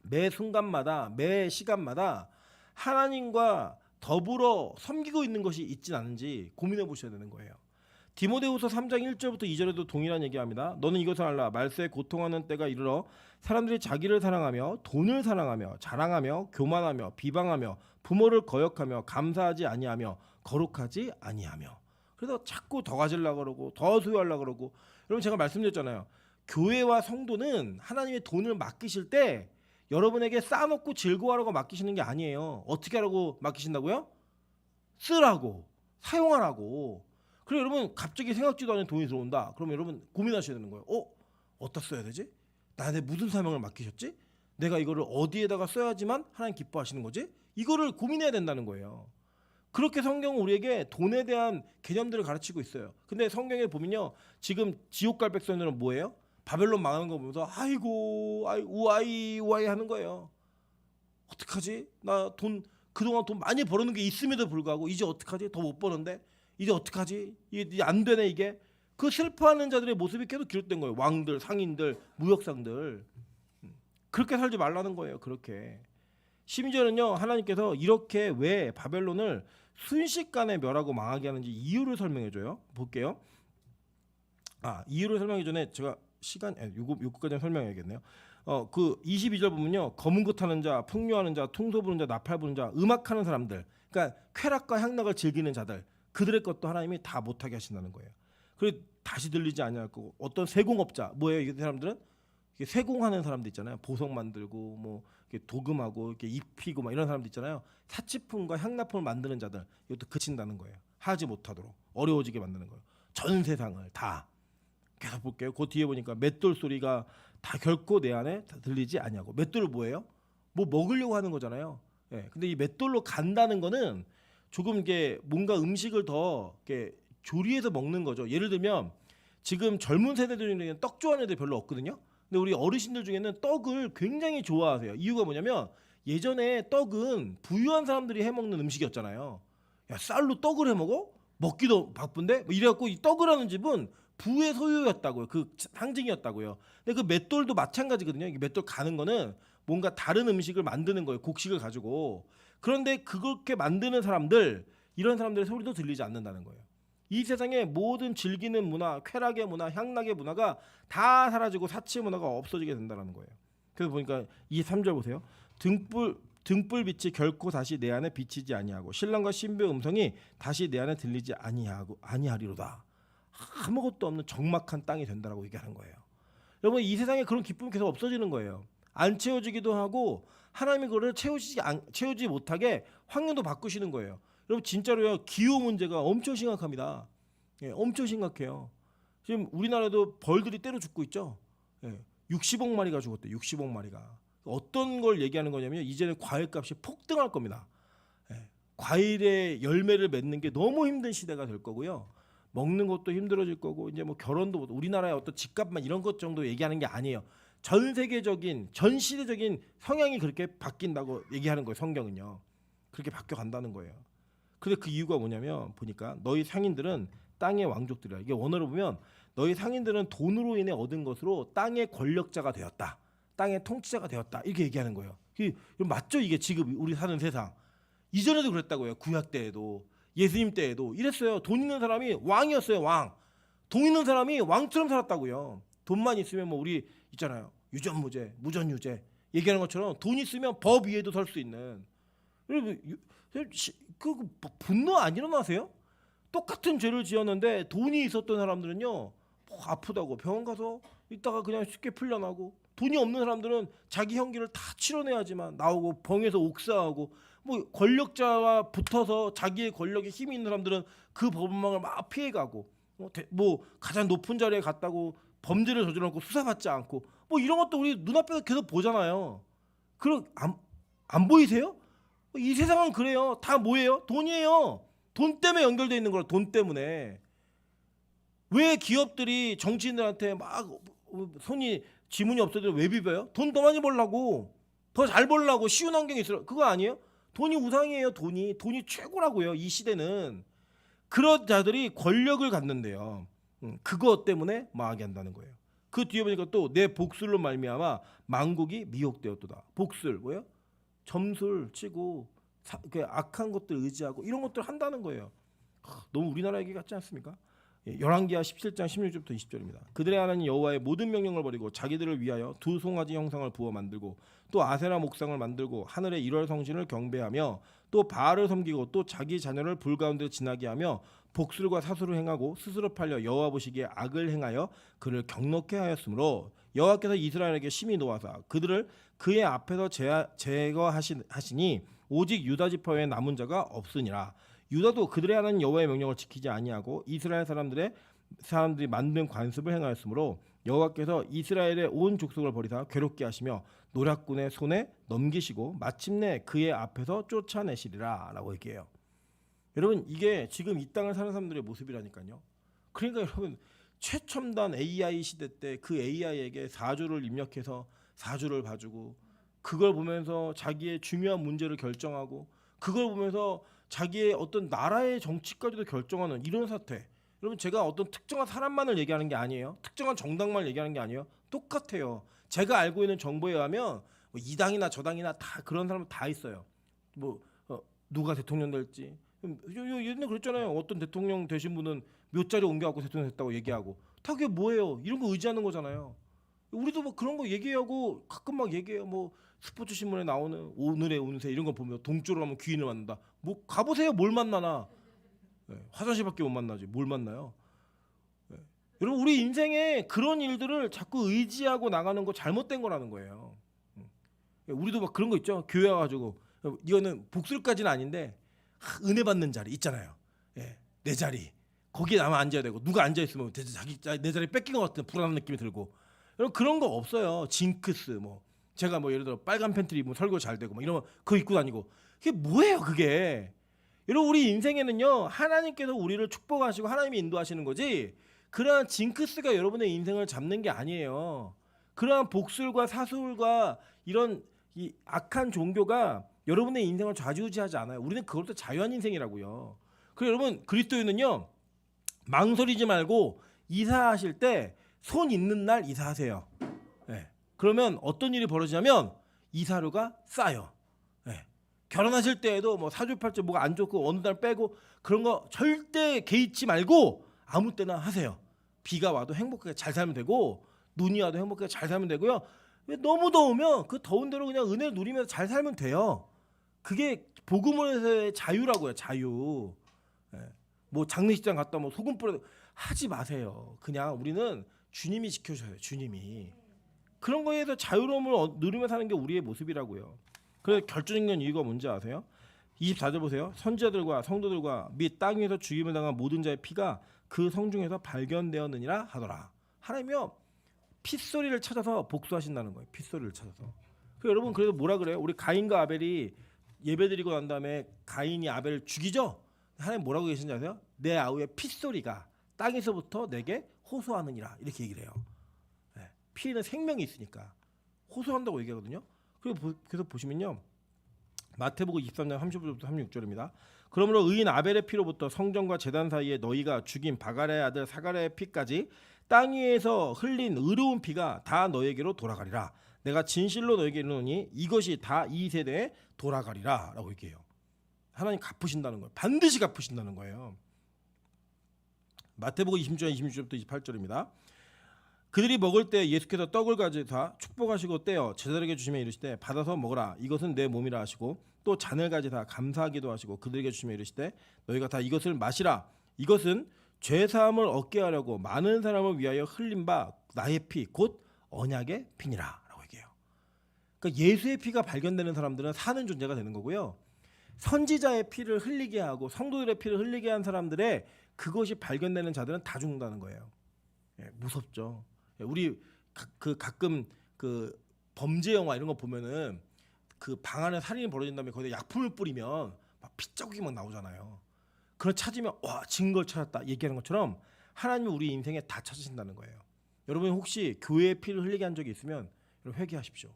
매 순간마다 매 시간마다 하나님과 더불어 섬기고 있는 것이 있진 않은지 고민해 보셔야 되는 거예요. 디모데후서 3장 1절부터 2절에도 동일한 얘기합니다. 너는 이것을 알라. 말세에 고통하는 때가 이르러 사람들이 자기를 사랑하며 돈을 사랑하며 자랑하며 교만하며 비방하며 부모를 거역하며 감사하지 아니하며 거룩하지 아니하며. 그래서 자꾸 더 가지려고 그러고 더 소유하려고 그러고. 여러분 제가 말씀드렸잖아요. 교회와 성도는 하나님의 돈을 맡기실 때 여러분에게 쌓아놓고 즐거워하라고 맡기시는 게 아니에요. 어떻게 하라고 맡기신다고요? 쓰라고 사용하라고. 그리고 여러분 갑자기 생각지도 않은 돈이 들어온다. 그럼 여러분 고민하셔야 되는 거예요. 어디다 써야 되지? 나한테 무슨 사명을 맡기셨지? 내가 이거를 어디에다가 써야지만 하나님 기뻐하시는 거지? 이거를 고민해야 된다는 거예요. 그렇게 성경은 우리에게 돈에 대한 개념들을 가르치고 있어요. 근데 성경에 보면요. 지금 지옥 갈 백성들은 뭐예요? 바벨론 망하는 거 보면서 아이고 우아이 하는 거예요. 어떡하지? 나 그동안 돈 많이 벌어놓은 게 있음에도 불구하고 이제 어떡하지? 더 못 버는데 이제 어떡하지? 이게 안 되네 이게. 그 슬퍼하는 자들의 모습이 계속 기록된 거예요. 왕들, 상인들, 무역상들. 그렇게 살지 말라는 거예요. 그렇게. 심지어는요. 하나님께서 이렇게 왜 바벨론을 순식간에 멸하고 망하게 하는지 이유를 설명해줘요. 볼게요. 이유를 설명하기 전에 제가 요거까지 설명해야겠네요. 그 22절 보면요. 검은 것 타는 자, 풍류하는 자, 퉁소 부는 자, 나팔 부는 자, 음악하는 사람들. 그러니까 쾌락과 향락을 즐기는 자들. 그들의 것도 하나님이 다 못하게 하신다는 거예요. 그리고 다시 들리지 아니할 거고 어떤 세공업자 뭐예요? 이 사람들은 세공하는 사람들 있잖아요. 보석 만들고 뭐 이렇게 도금하고 이렇게 입히고 막 이런 사람들 있잖아요. 사치품과 향납품을 만드는 자들 이것도 그친다는 거예요. 하지 못하도록 어려워지게 만드는 거예요. 전 세상을 다 계속 볼게요. 그 뒤에 보니까 맷돌 소리가 다 결코 내 안에 들리지 아니하고. 맷돌은 뭐예요? 뭐 먹으려고 하는 거잖아요. 예. 근데 이 맷돌로 간다는 거는 조금 이게 뭔가 음식을 더 이렇게 조리해서 먹는 거죠. 예를 들면 지금 젊은 세대들 중에는 떡 좋아하는 애들 별로 없거든요. 근데 우리 어르신들 중에는 떡을 굉장히 좋아하세요. 이유가 뭐냐면 예전에 떡은 부유한 사람들이 해먹는 음식이었잖아요. 야 쌀로 떡을 해먹어? 먹기도 바쁜데? 뭐 이래갖고 이 떡을 하는 집은 부의 소유였다고요. 그 상징이었다고요. 근데 그 맷돌도 마찬가지거든요. 이 맷돌 가는 거는 뭔가 다른 음식을 만드는 거예요. 곡식을 가지고. 그런데 그렇게 만드는 사람들 이런 사람들의 소리도 들리지 않는다는 거예요. 이 세상의 모든 즐기는 문화, 쾌락의 문화, 향락의 문화가 다 사라지고 사치의 문화가 없어지게 된다는 거예요. 그래서 보니까 이 3절 보세요. 등불빛이 결코 다시 내 안에 비치지 아니하고 신랑과 신부의 음성이 다시 내 안에 들리지 아니하리로다. 아무것도 없는 적막한 땅이 된다라고 얘기하는 거예요. 여러분, 이 세상에 그런 기쁨이 계속 없어지는 거예요. 안 채워지기도 하고 하나님이 그거를 채우지 못하게 환경도 바꾸시는 거예요. 여러분, 진짜로요, 기후 문제가 엄청 심각합니다. 예, 엄청 심각해요. 지금 우리나라도 벌들이 때려 죽고 있죠. 예, 60억 마리가 죽었대. 60억 마리가. 어떤 걸 얘기하는 거냐면 이제는 과일값이 폭등할 겁니다. 예, 과일의 열매를 맺는 게 너무 힘든 시대가 될 거고요. 먹는 것도 힘들어질 거고, 이제 뭐 결혼도 우리나라의 어떤 집값만 이런 것 정도 얘기하는 게 아니에요. 전 세계적인, 전 시대적인 성향이 그렇게 바뀐다고 얘기하는 거예요. 성경은요. 그렇게 바뀌어 간다는 거예요. 근데 그 이유가 뭐냐면 보니까 너희 상인들은 땅의 왕족들이라. 이게 원어로 보면 너희 상인들은 돈으로 인해 얻은 것으로 땅의 권력자가 되었다. 땅의 통치자가 되었다. 이렇게 얘기하는 거예요. 이게 맞죠? 이게 지금 우리 사는 세상. 이전에도 그랬다고요. 구약 때에도. 예수님 때에도 이랬어요. 돈 있는 사람이 왕이었어요. 왕. 돈 있는 사람이 왕처럼 살았다고요. 돈만 있으면 뭐 우리 있잖아요. 유전무죄, 무전유죄 얘기하는 것처럼 돈 있으면 법 위에도 설 수 있는. 그 분노 안 일어나세요? 똑같은 죄를 지었는데 돈이 있었던 사람들은요, 뭐 아프다고 병원 가서 있다가 그냥 쉽게 풀려나고, 돈이 없는 사람들은 자기 형기를 다 치러내야지만 나오고 병에서 옥사하고, 뭐 권력자와 붙어서 자기의 권력에 힘이 있는 사람들은 그 법망을 막 피해가고, 뭐 가장 높은 자리에 갔다고 범죄를 저질러놓고 수사받지 않고, 뭐 이런 것도 우리 눈앞에서 계속 보잖아요. 그럼 안 보이세요? 이 세상은 그래요. 다 뭐예요? 돈이에요. 돈 때문에 연결되어 있는 거라. 돈 때문에. 왜 기업들이 정치인들한테 막 손이 지문이 없어도 왜 비벼요? 돈 더 많이 벌라고, 더 잘 벌라고, 쉬운 환경이 있으라. 그거 아니에요? 돈이 우상이에요. 돈이 최고라고요. 이 시대는. 그런 자들이 권력을 갖는데요. 그것 때문에 망하게 한다는 거예요. 그 뒤에 보니까 또 내 복술로 말미암아 만국이 미혹되었도다. 복술 뭐예요? 점술 치고 그 악한 것들 의지하고 이런 것들 한다는 거예요. 너무 우리나라 얘기 같지 않습니까? 열왕기하 17장 16절부터 20절입니다. 그들의 하나님 여호와의 모든 명령을 버리고 자기들을 위하여 두 송아지 형상을 부어 만들고 또 아세라 목상을 만들고 하늘의 일월 성신을 경배하며 또 바알을 섬기고 또 자기 자녀를 불 가운데 지나게 하며 복술과 사수를 행하고 스스로 팔려 여호와 보시기에 악을 행하여 그를 경노케 하였으므로 여호와께서 이스라엘에게 심히 노하사 그들을 그의 앞에서 제거하시니 오직 유다 지파 외에 남은 자가 없으니라. 유다도 그들의 하나님 여호와의 명령을 지키지 아니하고 이스라엘 사람들이 만든 관습을 행하였으므로 여호와께서 이스라엘의 온 족속을 버리사 괴롭게 하시며 노략군의 손에 넘기시고 마침내 그의 앞에서 쫓아내시리라라고 얘기해요. 여러분, 이게 지금 이 땅을 사는 사람들의 모습이라니까요. 그러니까 여러분, 최첨단 AI 시대 때 그 AI에게 사주를 입력해서 사주를 봐주고, 그걸 보면서 자기의 중요한 문제를 결정하고, 그걸 보면서 자기의 어떤 나라의 정치까지도 결정하는 이런 사태. 여러분, 제가 어떤 특정한 사람만을 얘기하는 게 아니에요. 특정한 정당만을 얘기하는 게 아니에요. 똑같아요. 제가 알고 있는 정보에 의하면 뭐 이 당이나 저 당이나 다 그런 사람 다 있어요. 뭐 누가 대통령 될지. 예전에 그랬잖아요. 어떤 대통령 되신 분은 몇 자리 옮겨갖고 대통령 됐다고 얘기하고, 다 그게 뭐예요? 이런 거 의지하는 거잖아요. 우리도 뭐 그런 거 얘기하고 가끔 막 얘기해요. 뭐 스포츠 신문에 나오는 오늘의 운세 이런 거 보면 동쪽으로 가면 귀인을 만난다. 뭐 가보세요. 뭘 만나나? 화장실밖에 못 만나지. 뭘 만나요? 여러분, 우리 인생에 그런 일들을 자꾸 의지하고 나가는 거 잘못된 거라는 거예요. 우리도 막 그런 거 있죠. 교회 와가지고 이거는 복술까지는 아닌데 은혜 받는 자리 있잖아요. 내 자리 거기에 나만 앉아야 되고, 누가 앉아 있으면 내 자리 뺏긴 것 같은 불안한 느낌이 들고. 여러분, 그런 거 없어요. 징크스 뭐 제가 뭐 예를 들어 빨간 팬티를 입으면 설교 잘 되고 뭐 이러면 그거 입고 다니고, 그게 뭐예요 그게? 여러분, 우리 인생에는요 하나님께서 우리를 축복하시고 하나님이 인도하시는 거지, 그러한 징크스가 여러분의 인생을 잡는 게 아니에요. 그러한 복술과 사술과 이런 이 악한 종교가 여러분의 인생을 좌지우지하지 않아요. 우리는 그것도 자유한 인생이라고요. 그래서 여러분, 그리스도인은요 망설이지 말고 이사하실 때 손 있는 날 이사하세요. 그러면 어떤 일이 벌어지냐면 이사료가 싸요. 결혼하실 때에도 뭐 사주팔자 뭐가 안 좋고 어느 날 빼고 그런 거 절대 개의치 말고 아무 때나 하세요. 비가 와도 행복하게 잘 살면 되고 눈이 와도 행복하게 잘 살면 되고요. 너무 더우면 그 더운 대로 그냥 은혜를 누리면서 잘 살면 돼요. 그게 복음에서의 자유라고요. 자유. 예. 뭐 장례식장 갔다 뭐 소금 뿌려 하지 마세요. 그냥 우리는 주님이 지켜주셔요. 주님이. 그런 거에 대해서 자유로움을 누리며 사는 게 우리의 모습이라고요. 그래서 결정적인 이유가 뭔지 아세요? 24절 보세요. 선지자들과 성도들과 및 땅 위에서 죽임을 당한 모든 자의 피가 그 성중에서 발견되었느니라 하더라. 하나님이요 핏소리를 찾아서 복수하신다는 거예요. 핏소리를 찾아서. 여러분 그래서 뭐라 그래요? 우리 가인과 아벨이 예배드리고 난 다음에 가인이 아벨을 죽이죠. 하나님 뭐라고 계신지 아세요? 내 아우의 핏소리가 땅에서부터 내게 호소하느니라 이렇게 얘기를 해요. 네. 피에는 생명이 있으니까 호소한다고 얘기하거든요. 그래서 보시면요. 마태복음 23장 35절부터 36절입니다. 그러므로 의인 아벨의 피로부터 성전과 제단 사이에 너희가 죽인 바갈의 아들 사갈의 피까지 땅 위에서 흘린 의로운 피가 다 너에게로 돌아가리라. 내가 진실로 너에게 이르노니 이것이 다 이 세대에 돌아가리라 라고 얘기해요. 하나님 갚으신다는 거예요. 반드시 갚으신다는 거예요. 마태복음 26장 26절부터 28절입니다. 그들이 먹을 때 예수께서 떡을 가져다 축복하시고 떼어 제자들에게 주시며 이르시되 받아서 먹으라 이것은 내 몸이라 하시고 또 잔을 가져다 감사하기도 하시고 그들에게 주시며 이르시되 너희가 다 이것을 마시라 이것은 죄 사함을 얻게 하려고 많은 사람을 위하여 흘린 바 나의 피 곧 언약의 피니라 라고 얘기해요. 그러니까 예수의 피가 발견되는 사람들은 사는 존재가 되는 거고요. 선지자의 피를 흘리게 하고 성도들의 피를 흘리게 한 사람들의 그것이 발견되는 자들은 다 죽는다는 거예요. 예, 무섭죠. 우리 가끔 그 범죄 영화 이런 거 보면은 그 방 안에 살인이 벌어진 다음에 거기다 약품을 뿌리면 막 핏자국이 막 나오잖아요. 그걸 찾으면 와 증거를 찾았다 얘기하는 것처럼 하나님이 우리 인생에 다 찾으신다는 거예요. 여러분이 혹시 교회의 피를 흘리게 한 적이 있으면 여러분 회개하십시오.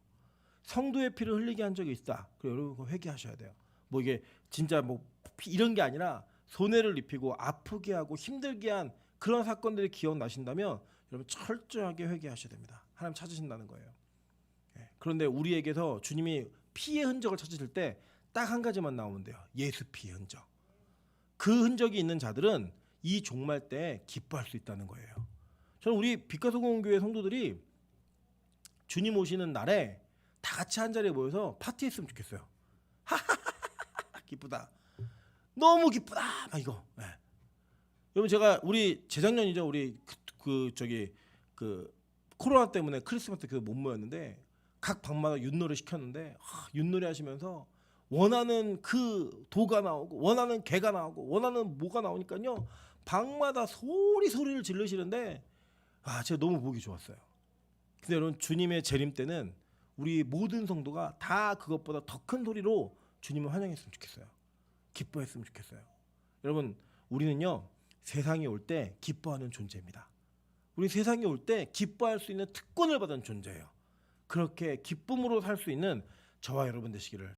성도의 피를 흘리게 한 적이 있다. 그럼 여러분 그거 회개하셔야 돼요. 뭐 이게 진짜 뭐 이런 게 아니라 손해를 입히고 아프게 하고 힘들게 한 그런 사건들이 기억나신다면 여러분 철저하게 회개하셔야 됩니다. 하나님 찾으신다는 거예요. 그런데 우리에게서 주님이 피의 흔적을 찾으실 때 딱 한 가지만 나오면 돼요. 예수 피의 흔적. 그 흔적이 있는 자들은 이 종말 때 기뻐할 수 있다는 거예요. 저는 우리 빛과소금교회 성도들이 주님 오시는 날에 다 같이 한 자리에 모여서 파티했으면 좋겠어요. 기쁘다. 너무 기쁘다. 막 이거. 네. 여러분 제가 우리 재작년이죠. 우리 그 코로나 때문에 크리스마스 때 못 모였는데 각 방마다 윷놀이 시켰는데 윷놀이 하시면서 원하는 그 도가 나오고 원하는 개가 나오고 원하는 뭐가 나오니까요. 방마다 소리를 지르시는데 제가 너무 보기 좋았어요. 근데 여러분 주님의 재림 때는 우리 모든 성도가 다 그것보다 더 큰 소리로 주님을 환영했으면 좋겠어요. 기뻐했으면 좋겠어요. 여러분 우리는요. 세상이 올 때 기뻐하는 존재입니다. 우리 세상이 올 때 기뻐할 수 있는 특권을 받은 존재예요. 그렇게 기쁨으로 살 수 있는 저와 여러분 되시기를